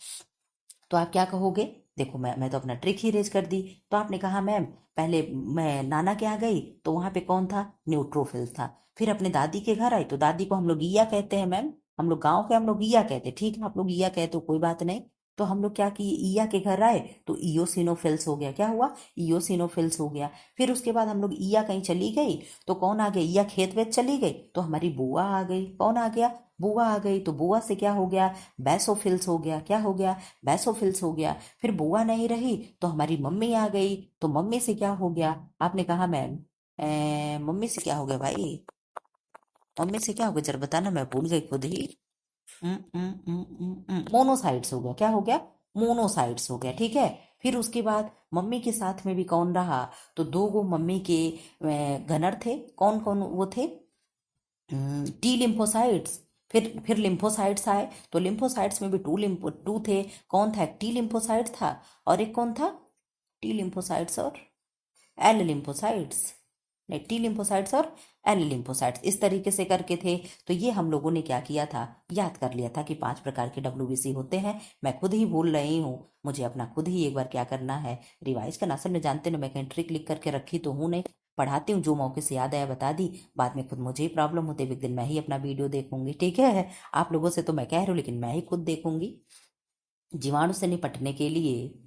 A: तो आप क्या कहोगे? देखो मैं तो अपना ट्रिक ही रेज कर दी। तो आपने कहा मैम पहले मैं नाना के यहाँ गई तो वहां पे कौन था, न्यूट्रोफिल था। फिर अपने दादी के घर आई तो दादी को हम लोग ईया कहते हैं मैम, हम लोग गाँव के हम लोग ईया कहते हैं, ठीक है आप लोग ईया कहते हो कोई बात नहीं। तो हम लोग क्या किए, ईया के घर आए तो ईओसिनोफिल्स हो गया, क्या हुआ, ईओसिनोफिल्स हो गया। फिर उसके बाद हम लोग ईया कहीं चली गई तो कौन आ गया, ईया खेत वेत चली गई तो हमारी बुआ आ गई, कौन आ गया, बुआ आ गई। तो बुआ से क्या हो गया, बैसोफिल्स हो गया, क्या हो गया, बैसोफिल्स हो गया। फिर बुआ नहीं रही तो हमारी मम्मी आ गई, तो मम्मी से क्या हो गया, आपने कहा मैम मम्मी से क्या हो गया भाई, मम्मी से क्या हो गया जरा बताना, मैं भूल गई खुद ही। मोनोसाइट्स हो गया, क्या हो गया, मोनोसाइट्स हो गया, ठीक है। फिर उसके बाद मम्मी के साथ में भी कौन रहा, तो दो गो मम्मी के गनर थे, कौन कौन वो थे, टी लिम्फोसाइट्स। फिर लिम्फोसाइट्स आए तो लिम्फोसाइट्स में भी टू थे, कौन था, एक टी लिम्फोसाइट था और एक कौन था, टी लिम्फोसाइट्स और एल लिम्फोसाइट्स, नहीं टी लिम्फोसाइट्स और एल लिम्फोसाइट्स, इस तरीके से करके थे। तो ये हम लोगों ने क्या किया था, याद कर लिया था कि 5 प्रकार के डब्ल्यूबीसी होते हैं। मैं खुद ही भूल रही हूँ, मुझे अपना खुद ही एक बार क्या करना है, रिवाइज करना। असल में जानते ना मैं कहीं ट्रिक लिख करके रखी तो हूँ नहीं, पढ़ाती हूँ जो मौके से याद आया बता दी, बाद में खुद मुझे ही प्रॉब्लम होती है, एक दिन मैं ही अपना वीडियो देखूंगी, ठीक है। आप लोगों से तो मैं कह रही हूँ लेकिन मैं ही खुद देखूंगी। जीवाणु से निपटने के लिए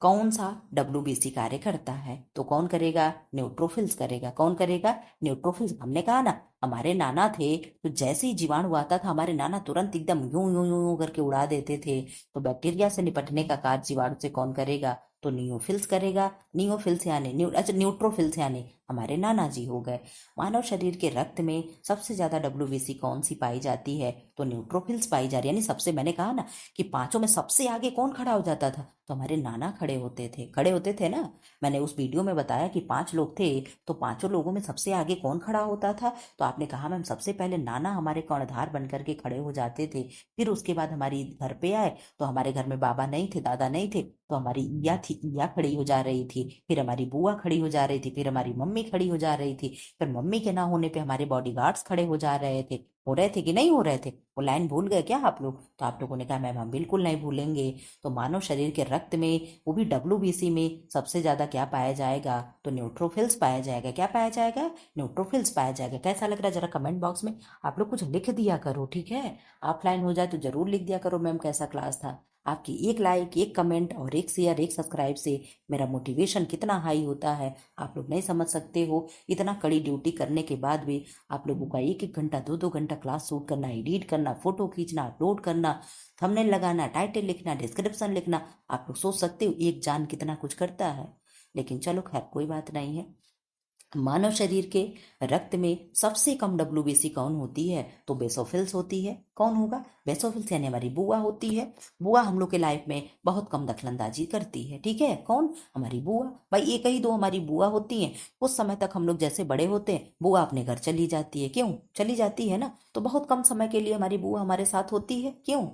A: कौन सा डब्ल्यूबीसी कार्य करता है, तो कौन करेगा, न्यूट्रोफिल्स करेगा, कौन करेगा, न्यूट्रोफिल्स। हमने कहा ना हमारे नाना थे तो जैसे ही जीवाणु आता था हमारे नाना तुरंत एकदम यूं यूं यूं यूं करके उड़ा देते थे। तो बैक्टीरिया से निपटने का कार्य जीवाणु से कौन करेगा, तो नियोफिल्स करेगा। नियोफिल्स यानी अच्छा न्यूट्रोफिल्स यानी हमारे नाना जी हो गए। मानव शरीर के रक्त में सबसे ज्यादा डब्ल्यूबीसी कौन सी पाई जाती है, तो न्यूट्रोफिल्स पाई जा रही है। यानी सबसे, मैंने कहा ना कि पांचों में सबसे आगे कौन खड़ा हो जाता था, तो हमारे नाना खड़े होते थे ना। मैंने उस वीडियो में बताया कि 5 लोग थे तो पांचों लोगों में सबसे आगे कौन खड़ा होता था, तो आपने कहा मैम सबसे पहले नाना हमारे कर्णधार बन करके खड़े हो जाते थे। फिर उसके बाद हमारी घर पे आए तो हमारे घर में बाबा नहीं थे, दादा नहीं थे, तो हमारी ईया थी, ईया खड़ी हो जा रही थी। फिर हमारी बुआ खड़ी हो जा रही थी, फिर हमारी मम्मी खड़ी हो जा रही थी। फिर मम्मी के ना होने पे हमारे बॉडीगार्ड्स खड़े हो जा रहे थे, हो रहे थे कि नहीं हो रहे थे, वो लाइन भूल गए क्या आप लोग, तो आप लोगों ने कहा मैम हम बिल्कुल नहीं भूलेंगे। तो मानव शरीर के रक्त में, वो भी डब्ल्यूबीसी में सबसे ज्यादा क्या पाया जाएगा, तो न्यूट्रोफिल्स पाया जाएगा, क्या पाया जाएगा, न्यूट्रोफिल्स पाया जाएगा। कैसा लग रहा है जरा कमेंट बॉक्स में आप लोग कुछ लिख दिया करो, ठीक है। ऑफलाइन हो जाए तो जरूर लिख दिया करो मैम कैसा क्लास था। आपकी एक लाइक, एक कमेंट और एक शेयर, एक सब्सक्राइब से मेरा मोटिवेशन कितना हाई होता है आप लोग नहीं समझ सकते हो। इतना कड़ी ड्यूटी करने के बाद भी आप लोगों का 1-1 घंटा 2-2 घंटा क्लास शूट करना, एडिट करना, फोटो खींचना, अपलोड करना, थंबनेल लगाना, टाइटल लिखना, डिस्क्रिप्शन लिखना, आप लोग सोच सकते हो एक जान कितना कुछ करता है। लेकिन चलो खैर कोई बात नहीं है। मानव शरीर के रक्त में सबसे कम डब्ल्यूबीसी कौन होती है, तो बेसोफिल्स होती है। कौन होगा, बेसोफिल्स यानी हमारी बुआ होती है। बुआ हम लोग के लाइफ में बहुत कम दखलंदाजी करती है, ठीक है। कौन, हमारी बुआ, भाई एक ही दो हमारी बुआ होती हैं। उस समय तक हम लोग जैसे बड़े होते हैं बुआ अपने घर चली जाती है, क्यों चली जाती है ना, तो बहुत कम समय के लिए हमारी बुआ हमारे साथ होती है, क्यों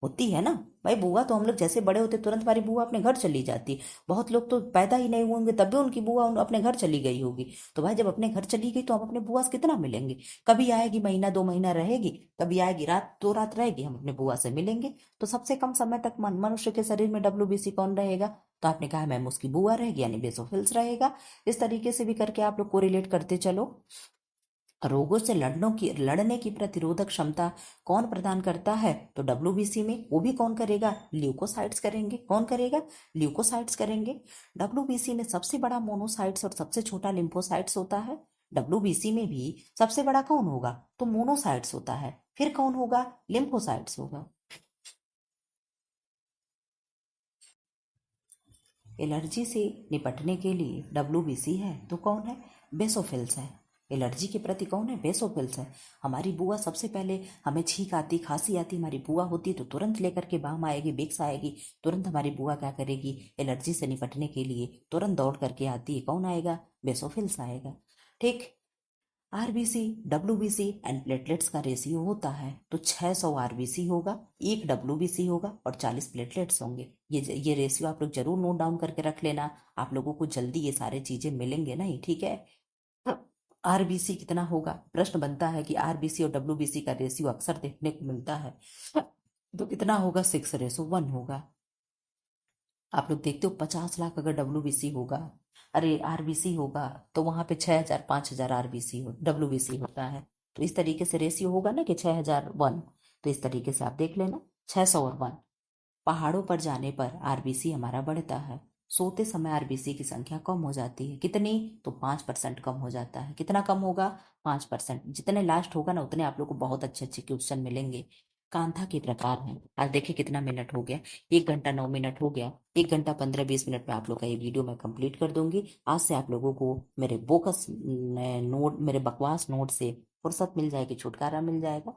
A: होती है ना। भाई बुआ तो हम लोग जैसे बड़े होते तुरंत हमारी बुआ अपने घर चली जाती है। बहुत लोग तो पैदा ही नहीं हुए होंगे तब भी उनकी बुआ अपने घर चली गई होगी। तो भाई जब अपने घर चली गई तो हम अपने बुआ से कितना मिलेंगे, कभी आएगी महीना 2 महीना रहेगी, कभी आएगी रात 2 रात रहेगी, हम अपने बुआ से मिलेंगे। तो सबसे कम समय तक मनुष्य के शरीर में डब्ल्यूबीसी कौन रहेगा, तो आपने कहा मैम उसकी बुआ रहेगी यानी बेसोफिल्स रहेगा। इस तरीके से भी करके आप लोग को रिलेट करते चलो। रोगों से लड़ने की प्रतिरोधक क्षमता कौन प्रदान करता है, तो डब्ल्यूबीसी में वो भी कौन करेगा, ल्यूकोसाइट्स करेंगे, कौन करेगा, ल्यूकोसाइट्स करेंगे। डब्ल्यूबीसी में सबसे बड़ा मोनोसाइट्स और सबसे छोटा लिम्फोसाइट्स होता है। डब्ल्यूबीसी में भी सबसे बड़ा कौन होगा, तो मोनोसाइट्स होता है, फिर कौन होगा, लिम्फोसाइट्स होगा। एलर्जी से निपटने के लिए डब्ल्यूबीसी है तो कौन है, बेसोफिल्स है। एलर्जी के प्रति कौन है, बेसोफिल्स है। हमारी बुआ सबसे पहले, हमें छींक आती खांसी आती हमारी बुआ होती तो तुरंत लेकर के बाम आएगी, बिक्स आएगी, तुरंत हमारी बुआ क्या करेगी, एलर्जी से निपटने के लिए तुरंत दौड़ करके आती है, कौन आएगा, बेसोफिल्स आएगा, ठीक। आरबीसी, डब्ल्यूबीसी एंड प्लेटलेट्स का रेशियो होता है तो 600 आरबीसी होगा, 1 डब्ल्यूबीसी होगा और 40 प्लेटलेट्स होंगे। ये रेशियो आप लोग जरूर नोट डाउन करके रख लेना, आप लोगों को जल्दी ये सारे चीजें मिलेंगे नहीं, ठीक है। आरबीसी कितना होगा, प्रश्न बनता है कि आरबीसी और डब्ल्यूबीसी का रेशियो अक्सर देखने को मिलता है, तो कितना होगा, 6:1 होगा। आप लोग देखते हो 50 लाख अगर WBC होगा, अरे RBC होगा, तो वहां पे 6,000 5,000 RBC हो WBC होता है। तो इस तरीके से रेशियो होगा ना कि 6,000 1। तो इस तरीके से आप देख लेना 600 और 1। पहाड़ों पर जाने पर RBC हमारा बढ़ता है, सोते समय RBC की संख्या कम हो जाती है। कितनी? तो 5% कम हो जाता है। कितना कम होगा? 5%। जितने लास्ट होगा ना उतने आप लोग को बहुत अच्छे अच्छे क्वेश्चन मिलेंगे। कांथा के प्रकार हैं। आज देखिए कितना मिनट हो गया, 1 घंटा 9 मिनट हो गया। 1 घंटा 15-20 मिनट में आप लोग का ये वीडियो मैं कंप्लीट कर दूंगी। आज से आप लोगों को मेरे बोकस नोट, मेरे बकवास नोट से फुर्सत मिल जाएगी, छुटकारा मिल जाएगा।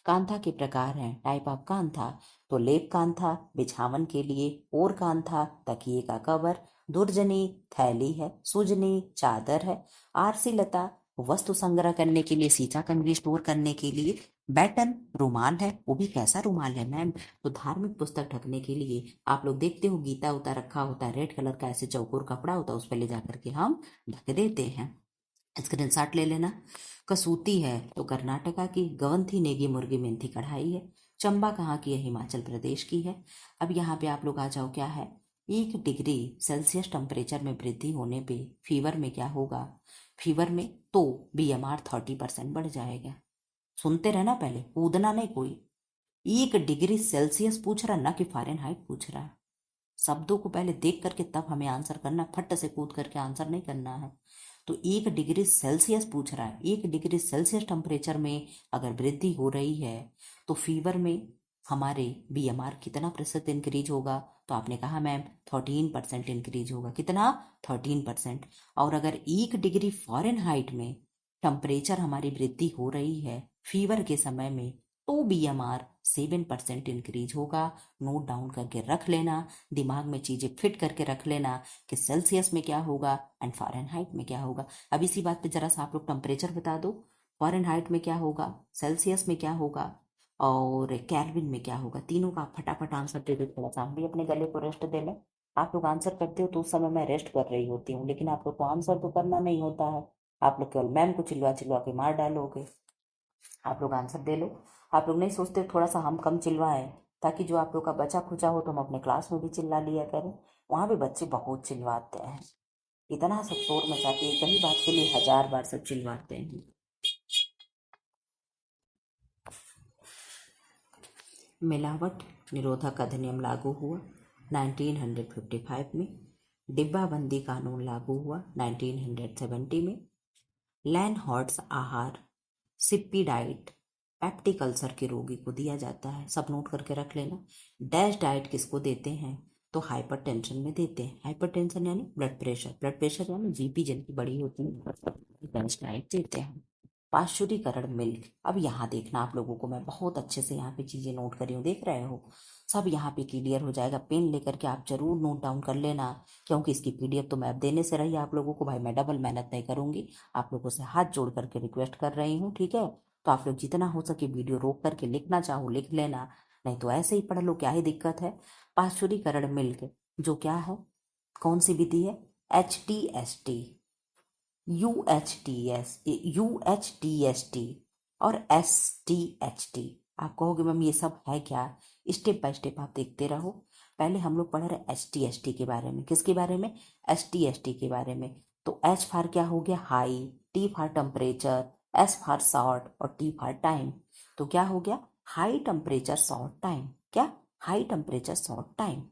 A: कांथा के प्रकार हैं, टाइप ऑफ कांथा। तो लेप कांथा बिछावन के लिए, और कांथा तकिए का कवर, दुर्जनी थैली है, सुजनी चादर है, आरसी लता वस्तु संग्रह करने के लिए, सीसा कंघी स्टोर करने के लिए, बैटन रुमाल है। वो भी कैसा रुमाल है मैम? तो धार्मिक पुस्तक ढकने के लिए। आप लोग देखते हो गीता उता रखा होता है, रेड कलर का ऐसे चौकोर कपड़ा होता है, उस पर ले जाकर के हम ढक देते हैं। स्क्रीनशॉट ले लेना। कसूती है तो कर्नाटका की, गवंथी नेगी मुर्गी मेंथी कढ़ाई है। चंबा कहाँ की है? हिमाचल प्रदेश की है। अब यहाँ पे आप लोग आ जाओ, क्या है? 1 डिग्री सेल्सियस टेम्परेचर में वृद्धि होने पे फीवर में क्या होगा? फीवर में तो BMR 30% बढ़ जाएगा। सुनते रहना, पहले कूदना नहीं कोई। 1 डिग्री सेल्सियस पूछ रहा, ना कि फ़ारेनहाइट पूछ रहा है। शब्दों को पहले देख करके तब हमें आंसर करना, फट से कूद करके आंसर नहीं करना है। तो 1 डिग्री सेल्सियस पूछ रहा है, 1 डिग्री सेल्सियस टेम्परेचर में अगर वृद्धि हो रही है तो फीवर में हमारे BMR कितना प्रतिशत इंक्रीज होगा? तो आपने कहा मैम 13% इंक्रीज होगा। कितना? 13%। और अगर 1 डिग्री फ़ारेनहाइट में टेम्परेचर हमारी वृद्धि हो रही है फीवर के समय में, तो BMR 7% इंक्रीज होगा। नोट डाउन करके रख लेना, दिमाग में चीजें फिट करके रख लेना कि सेल्सियस में क्या होगा एंड फ़ारेनहाइट में क्या होगा। अब इसी बात पे जरा सा आप लोग टेम्परेचर बता दो। फ़ारेनहाइट में क्या होगा, सेल्सियस में क्या होगा, और केल्विन में क्या होगा? तीनों का आप फटाफट आंसर दे दो। थोड़ा सा हम भी अपने गले को रेस्ट दे लें। आप लोग आंसर करते हो तो उस समय मैं रेस्ट कर रही होती हूँ, लेकिन आप लोग को आंसर तो करना नहीं होता है। आप लोग केवल मैम को चिल्ला चिल्ला के मार डालोगे। आप लोग आंसर दे लो। आप लोग नहीं सोचते थोड़ा सा हम कम चिल्लाएं, ताकि जो आप लोग का बचा खुचा हो तो हम अपने क्लास में भी चिल्ला लिया करें। वहाँ भी बच्चे बहुत चिल्लाते हैं, इतना सब शोर मचाते हैं, कई बात के लिए 1000 बार सब चिल्लाते हैं। मिलावट निरोधक अधिनियम लागू हुआ 1955 में। डिब्बाबंदी कानून लागू हुआ 1970 में। लैन हॉर्ट्स आहार सिप्पी डाइट पेप्टिक अल्सर के रोगी को दिया जाता है। सब नोट करके रख लेना। डैश डाइट किसको देते हैं? तो हाइपरटेंशन में देते हैं। हाइपरटेंशन यानी ब्लड प्रेशर, ब्लड प्रेशर यानी BP जिनकी बड़ी होती है, डैश डाइट देते हैं। पाश्चुरीकरण मिल्क। अब यहाँ देखना, आप लोगों को मैं बहुत अच्छे से यहाँ पे चीजें नोट करी हूँ, देख रहे हो? सब यहाँ पे क्लियर हो जाएगा। पेन लेकर के आप जरूर नोट डाउन कर लेना, क्योंकि इसकी PDF तो मैं अब देने से रही आप लोगों को। भाई मैं डबल मेहनत नहीं करूंगी, आप लोगों से हाथ जोड़ करके रिक्वेस्ट कर रही हूँ, ठीक है? तो आप लोग जितना हो सके वीडियो रोक करके लिखना चाहो लिख लेना, नहीं तो ऐसे ही पढ़ लो, क्या ही दिक्कत है। पाश्चुरीकरण मिल्क जो क्या है, कौन सी विधि है? HTST, UHTST और STHT। आप कहोगे मैम ये सब है क्या? स्टेप बाय स्टेप आप देखते रहो। पहले हम लोग पढ़ रहे HTST के बारे में। किसके बारे में? STST के बारे में। तो H फॉर क्या हो गया? High, T for temperature, S for short और T फॉर टाइम। तो क्या हो गया? High temperature short time. क्या? High temperature short time.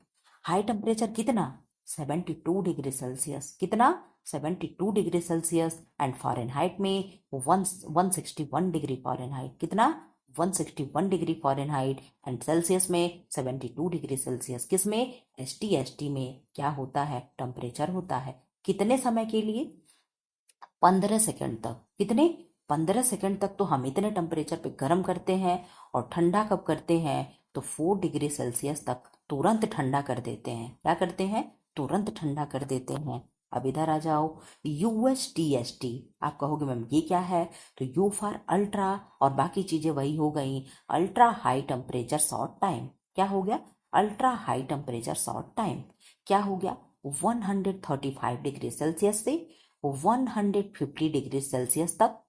A: High temperature कितना? 72 डिग्री सेल्सियस। कितना? 72 डिग्री सेल्सियस। एंड फ़ारेनहाइट में 161 डिग्री फ़ारेनहाइट। कितना? 161 डिग्री फ़ारेनहाइट। एंड सेल्सियस में 72 डिग्री सेल्सियस। किस में? STST में क्या होता है? टेम्परेचर होता है। कितने समय के लिए? 15 सेकंड तक। कितने? 15 सेकंड तक तो हम इतने टेम्परेचर पे गर्म करते हैं, और ठंडा कब करते हैं? तो 4 डिग्री सेल्सियस तक तुरंत ठंडा कर देते हैं। क्या करते हैं? तुरंत ठंडा कर देते हैं। अब इधर आ जाओ, UHTST। आप कहोगे मैम ये क्या है? तो U फॉर अल्ट्रा, और बाकी चीजें वही हो गई। Ultra high temperature short time. क्या हो गया? Ultra high temperature short time. क्या हो गया? 135 डिग्री सेल्सियस से 150 डिग्री सेल्सियस तक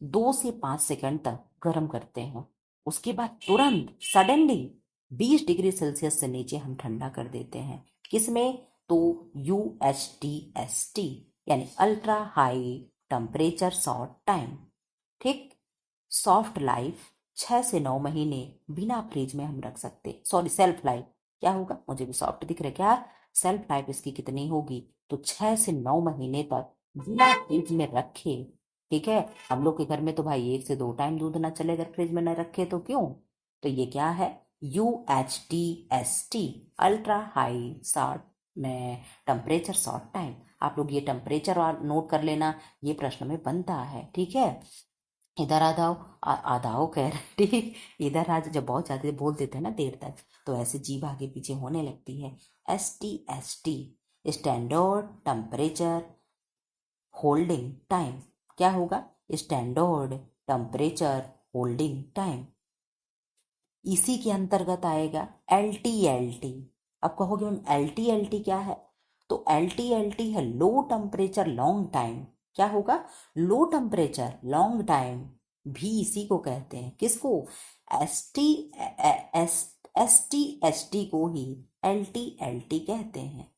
A: 2 से 5 सेकंड तक गर्म करते हैं। उसके बाद तुरंत सडनली 20 डिग्री सेल्सियस से नीचे हम ठंडा कर देते हैं। किसमें? तो UHTST यानी ultra high temperature short time. ठीक, सॉफ्ट लाइफ 6 से 9 महीने बिना फ्रिज में हम रख सकते, सॉरी सेल्फ लाइफ, क्या होगा, मुझे भी सॉफ्ट दिख रहा है क्या, सेल्फ लाइफ इसकी कितनी होगी, तो 6 से 9 महीने तक बिना फ्रिज में रखे। ठीक है, हम लोग के घर में तो भाई 1 से 2 टाइम दूध ना चले अगर फ्रिज में न रखे तो क्यों, तो ये क्या है, UHTST ultra high short temperature short time. आप लोग ये टेम्परेचर नोट कर लेना, ये प्रश्न में बनता है। ठीक है, इधर आ जाओ, आ जाओ कह रहे, ठीक, इधर आज जब बहुत ज्यादा बोल देते हैं ना देर तक तो ऐसे जीभ आगे पीछे होने लगती है। STST standard temperature holding time, क्या होगा, स्टैंडर्ड टेम्परेचर होल्डिंग टाइम। इसी के अंतर्गत आएगा LTLT। अब कहोगे मैम LTLT क्या है, तो LTLT है लो टेम्परेचर लॉन्ग टाइम। क्या होगा, लो टेम्परेचर लॉन्ग टाइम भी इसी को कहते हैं, किसको, एसटी STST को ही LTLT कहते हैं।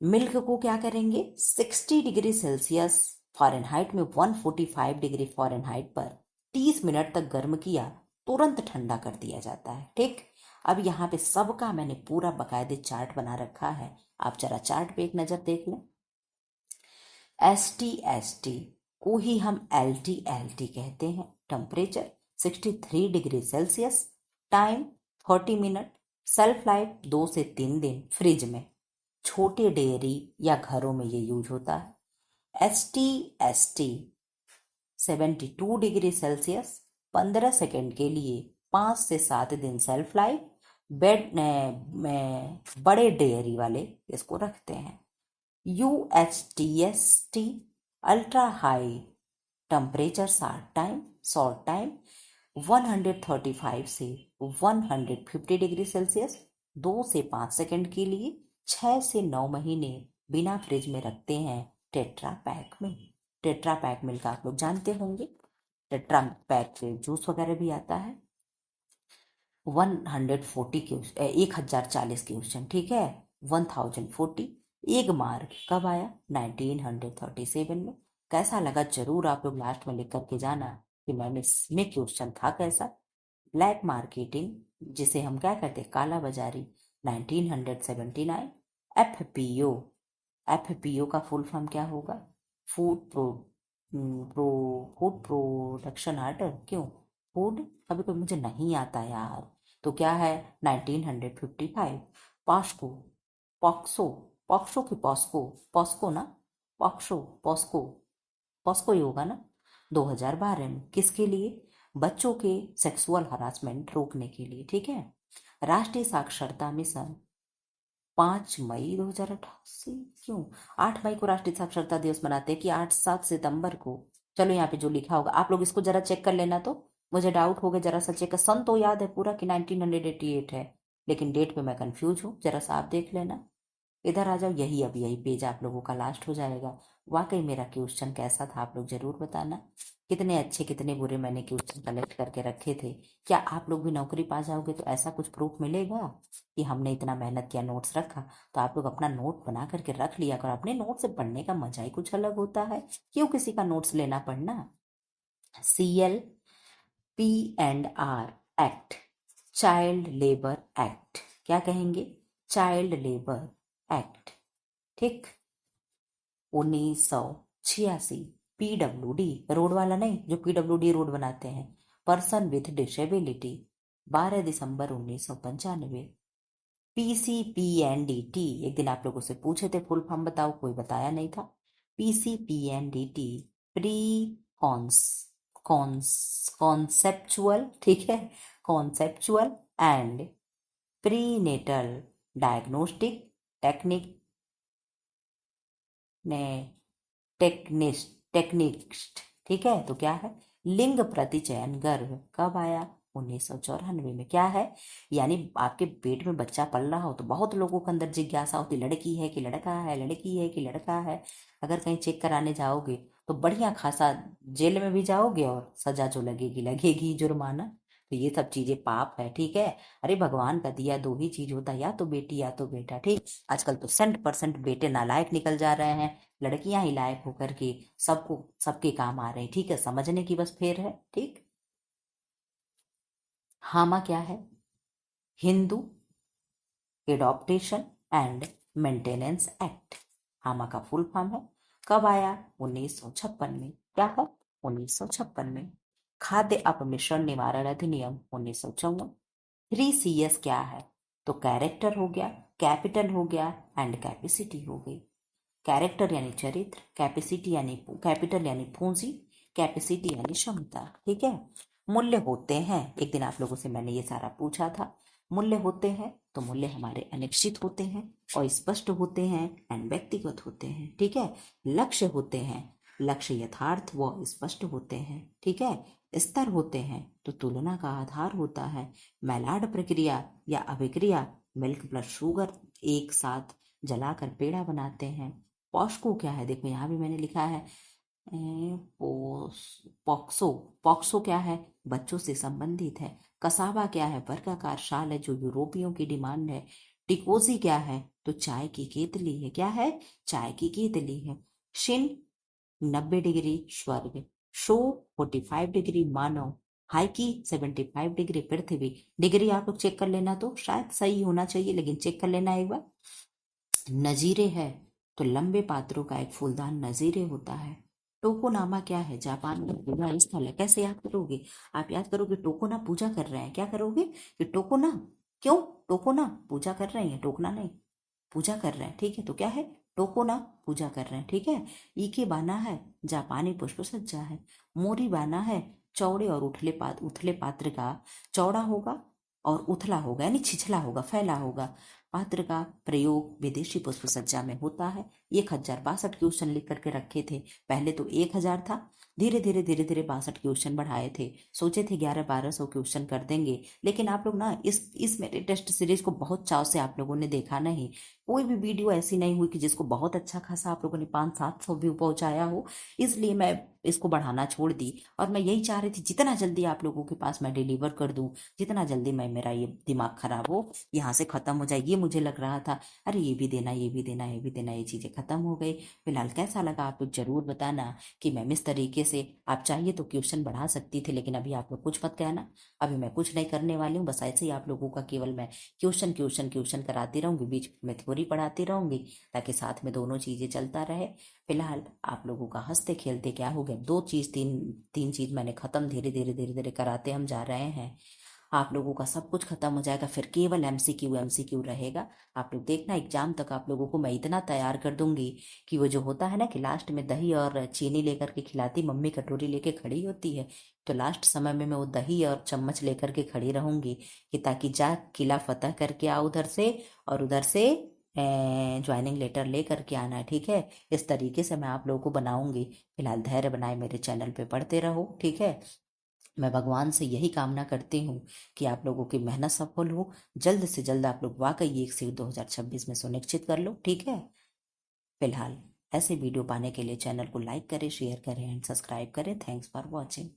A: मिल्क को क्या करेंगे, 60 डिग्री सेल्सियस फ़ारेनहाइट में 145 डिग्री फ़ारेनहाइट पर 30 मिनट तक गर्म किया, तुरंत ठंडा कर दिया जाता है। ठीक, अब यहाँ पे सबका मैंने पूरा बकायदे चार्ट बना रखा है, आप जरा चार्ट पे एक नजर देख लें। STST को ही हम LTLT कहते हैं। Temperature 63 degree Celsius, time 30 minute, self life 2 से 3 दिन फ्रिज में, छोटे डेयरी या घरों में ये यूज होता है। STST 72 डिग्री सेल्सियस 15 सेकेंड के लिए 5 से 7 दिन सेल्फ लाइफ, बेड में बड़े डेयरी वाले इसको रखते हैं। UHTST ultra high temperature short time 135 से 150 डिग्री सेल्सियस 2 से 5 सेकेंड के लिए 6 से 9 महीने बिना फ्रिज में रखते हैं टेट्रा पैक में। टेट्रा पैक मिल्क आप लोग जानते होंगे, टेट्रा पैक से जूस वगैरह भी आता है। 1040 क्वेश्चन, ठीक है, 1040। एक मार्क कब आया, 1937 में। कैसा लगा जरूर आप लोग लास्ट में लिख करके जाना कि मैंने इसमें क्वेश्चन था कैसा। ब्लैक मार्केटिंग जिसे हम क्या कहते हैं, काला बाजारी, 1979। FPO, FPO का फुल फॉर्म क्या होगा, फूड फूड प्रोडक्शन ऑर्डर, क्यों, फूड कभी कभी मुझे नहीं आता यार, तो क्या है 1955। पॉस्को, पॉक्सो, पॉक्सो की पॉस्को, पॉस्को ना, पॉक्सो पॉस्को, पॉस्को ही होगा ना, 2012 में, किसके लिए, बच्चों के सेक्सुअल हरासमेंट रोकने के लिए। ठीक है, राष्ट्रीय साक्षरता मिशन 5 मई 2088, क्यों, 8 मई को राष्ट्रीय साक्षरता दिवस मनाते हैं कि 8-7 सितंबर को, चलो यहाँ पे जो लिखा होगा आप लोग इसको जरा चेक कर लेना, तो मुझे डाउट हो गया, जरा सा चेक कर, सन तो याद है पूरा कि 1988 है, लेकिन डेट पे मैं कंफ्यूज हूँ, जरा सा आप देख लेना। इधर आ जाओ, यही पेज आप लोगों का लास्ट हो जाएगा। वाकई मेरा क्वेश्चन कैसा था आप लोग जरूर बताना, कितने अच्छे कितने बुरे मैंने क्वेश्चन कलेक्ट करके रखे थे। क्या आप लोग भी नौकरी पा जाओगे तो ऐसा कुछ प्रूफ मिलेगा कि हमने इतना मेहनत किया, नोट्स रखा, तो आप लोग अपना नोट बना करके रख लिया कर, अपने नोट से पढ़ने का मजा ही कुछ अलग होता है, क्यों किसी का नोट्स लेना पढ़ना। CLP&R act, child labour act, क्या कहेंगे, चाइल्ड लेबर एक्ट। ठीक, 1986। PWD रोड वाला नहीं, जो PWD रोड बनाते हैं, person with disability, 12 December 1995। PCPNDT, एक दिन आप लोगों से पूछे थे फुल फॉर्म बताओ, कोई बताया नहीं था। PCPNDT प्री कॉन्स कॉन्सेप्चुअल, ठीक है, conceptual and prenatal diagnostic technique ने टेक्निस्ट, ठीक है, तो क्या है, लिंग प्रतिचयन गर्भ कब आया, 1994 में। क्या है, यानी आपके पेट में बच्चा पल रहा हो तो बहुत लोगों के अंदर जिज्ञासा होती, लड़की है कि लड़का है, लड़की है कि लड़का है। अगर कहीं चेक कराने जाओगे तो बढ़िया खासा जेल में भी जाओगे और सजा जो लगेगी लगेगी, जुर्माना। तो ये सब चीजें पाप है, ठीक है। अरे भगवान का दिया दो ही चीज होता है, या तो बेटी या तो बेटा, ठीक। आजकल तो 100% बेटे नालायक निकल जा रहे हैं, लड़कियां ही लायक होकर के सबको सबके काम आ रहे हैं, ठीक है। समझने की बस फेर है, ठीक। हामा क्या है? Hindu adaptation and maintenance act. हामा का फुल फॉर्म है। कब आया? 1956 में। क्या है? 1956 में। खाद्य अपमिश्रण निवारण अधिनियम 1954। 3 CS क्या है? तो कैरेक्टर हो गया, कैपिटल हो गया एंड कैपेसिटी हो गई। कैरेक्टर यानी चरित्र, कैपेसिटी यानी कैपिटल यानी पूंजी, कैपेसिटी यानी क्षमता, ठीक है। मूल्य होते हैं, एक दिन आप लोगों से मैंने ये सारा पूछा था। मूल्य होते हैं तो मूल्य हमारे अनिश्चित होते हैं और स्पष्ट होते हैं एंड व्यक्तिगत होते हैं, ठीक है। लक्ष्य होते हैं, लक्ष्य यथार्थ व स्पष्ट होते हैं, ठीक है। स्तर होते हैं तो तुलना का आधार होता है। मैलाड प्रक्रिया या अभिक्रिया, मिल्क प्लस शुगर एक साथ जलाकर पेड़ा बनाते हैं। पॉस्को क्या है? देखो यहाँ भी मैंने लिखा है पॉक्सो। पॉक्सो क्या है? बच्चों से संबंधित है। कसावा क्या है? वर्गाकार शाल है जो यूरोपियों की डिमांड है। टिकोजी क्या है? तो चाय की केतली है। क्या है? चाय की केतली है। शिन 90 डिग्री स्वर्ग, शो 45 डिग्री मानव, हाइकी 75 डिग्री पृथ्वी। डिग्री आप लोग चेक कर लेना, तो शायद सही होना चाहिए लेकिन चेक कर लेना एक बार। नजीरे है तो लंबे पात्रों का एक फूलदान नजीरे होता है। टोकोनामा क्या है? जापान का पूजा स्थल है। कैसे याद करोगे? आप याद करोगे टोकोना पूजा कर रहे हैं, क्या करोगे कि टोकोना, क्यों? टोकोना पूजा कर रहे हैं, टोकना नहीं, पूजा कर रहे हैं, ठीक है। तो क्या है? टोकोना पूजा कर रहे हैं, ठीक है। ईके बाना है, जापानी पुष्प सज्जा है। मोरी बाना है, चौड़े और उथले पात्र का, चौड़ा होगा और उथला होगा यानी छिछला होगा, फैला होगा। पात्र का प्रयोग विदेशी पुष्प सज्जा में होता है। 1062 क्वेश्चन लिख करके रखे थे, पहले तो 1000 था, धीरे धीरे धीरे धीरे 62 क्वेश्चन बढ़ाए थे। सोचे थे 1100-1200 क्वेश्चन कर देंगे, लेकिन आप लोग ना इस मेरे टेस्ट सीरीज को बहुत चाव से आप लोगों ने देखा नहीं। कोई भी वीडियो ऐसी नहीं हुई कि जिसको बहुत अच्छा खासा आप लोगों ने 500-700 व्यू पहुंचाया हो, इसलिए मैं इसको बढ़ाना छोड़ दी। और मैं यही चाह रही थी जितना जल्दी आप लोगों के पास मैं डिलीवर कर दूं, जितना जल्दी मैं मेरा ये दिमाग खराब हो यहाँ से खत्म हो जाए, ये मुझे लग रहा था। अरे ये भी देना, ये भी देना, ये भी देना, ये चीजें खत्म हो गई। फिलहाल कैसा लगा आप लोग जरूर बताना कि मैम इस तरीके से आप चाहिए तो क्वेश्चन बढ़ा सकती थी, लेकिन अभी आप लोग कुछ मत कहना। अभी मैं कुछ नहीं करने वाली हूँ, बस ऐसे ही आप लोगों का केवल मैं क्वेश्चन क्वेश्चन क्वेश्चन कराती रहूंगी, बीच में थ्योरी पढ़ाती रहूंगी, ताकि साथ में दोनों चीजें चलता रहे। फिलहाल आप लोगों का हंसते खेलते क्या हो गया, दो चीज तीन तीन चीज मैंने खत्म, धीरे धीरे धीरे धीरे कराते हम जा रहे हैं। आप लोगों का सब कुछ खत्म हो जाएगा, फिर केवल MCQ रहेगा। आप लोग देखना एग्जाम तक आप लोगों को मैं इतना तैयार कर दूंगी कि वो जो होता है ना कि लास्ट में दही और चीनी लेकर के खिलाती मम्मी, कटोरी लेके खड़ी होती है, तो लास्ट समय में मैं वो दही और चम्मच लेकर के खड़ी रहूंगी कि ताकि जा किला फतह करके आओ उधर से, और उधर से ज्वाइनिंग लेटर ले करके आना है, ठीक है। इस तरीके से मैं आप लोगों को बनाऊंगी। फिलहाल धैर्य बनाए मेरे चैनल पे पढ़ते रहो, ठीक है। मैं भगवान से यही कामना करती हूँ कि आप लोगों की मेहनत सफल हो, जल्द से जल्द आप लोग वाकई एक सीट 2026 में सुनिश्चित कर लो, ठीक है। फिलहाल ऐसे वीडियो पाने के लिए चैनल को लाइक करें, शेयर करें एंड सब्सक्राइब करें। Thanks for watching.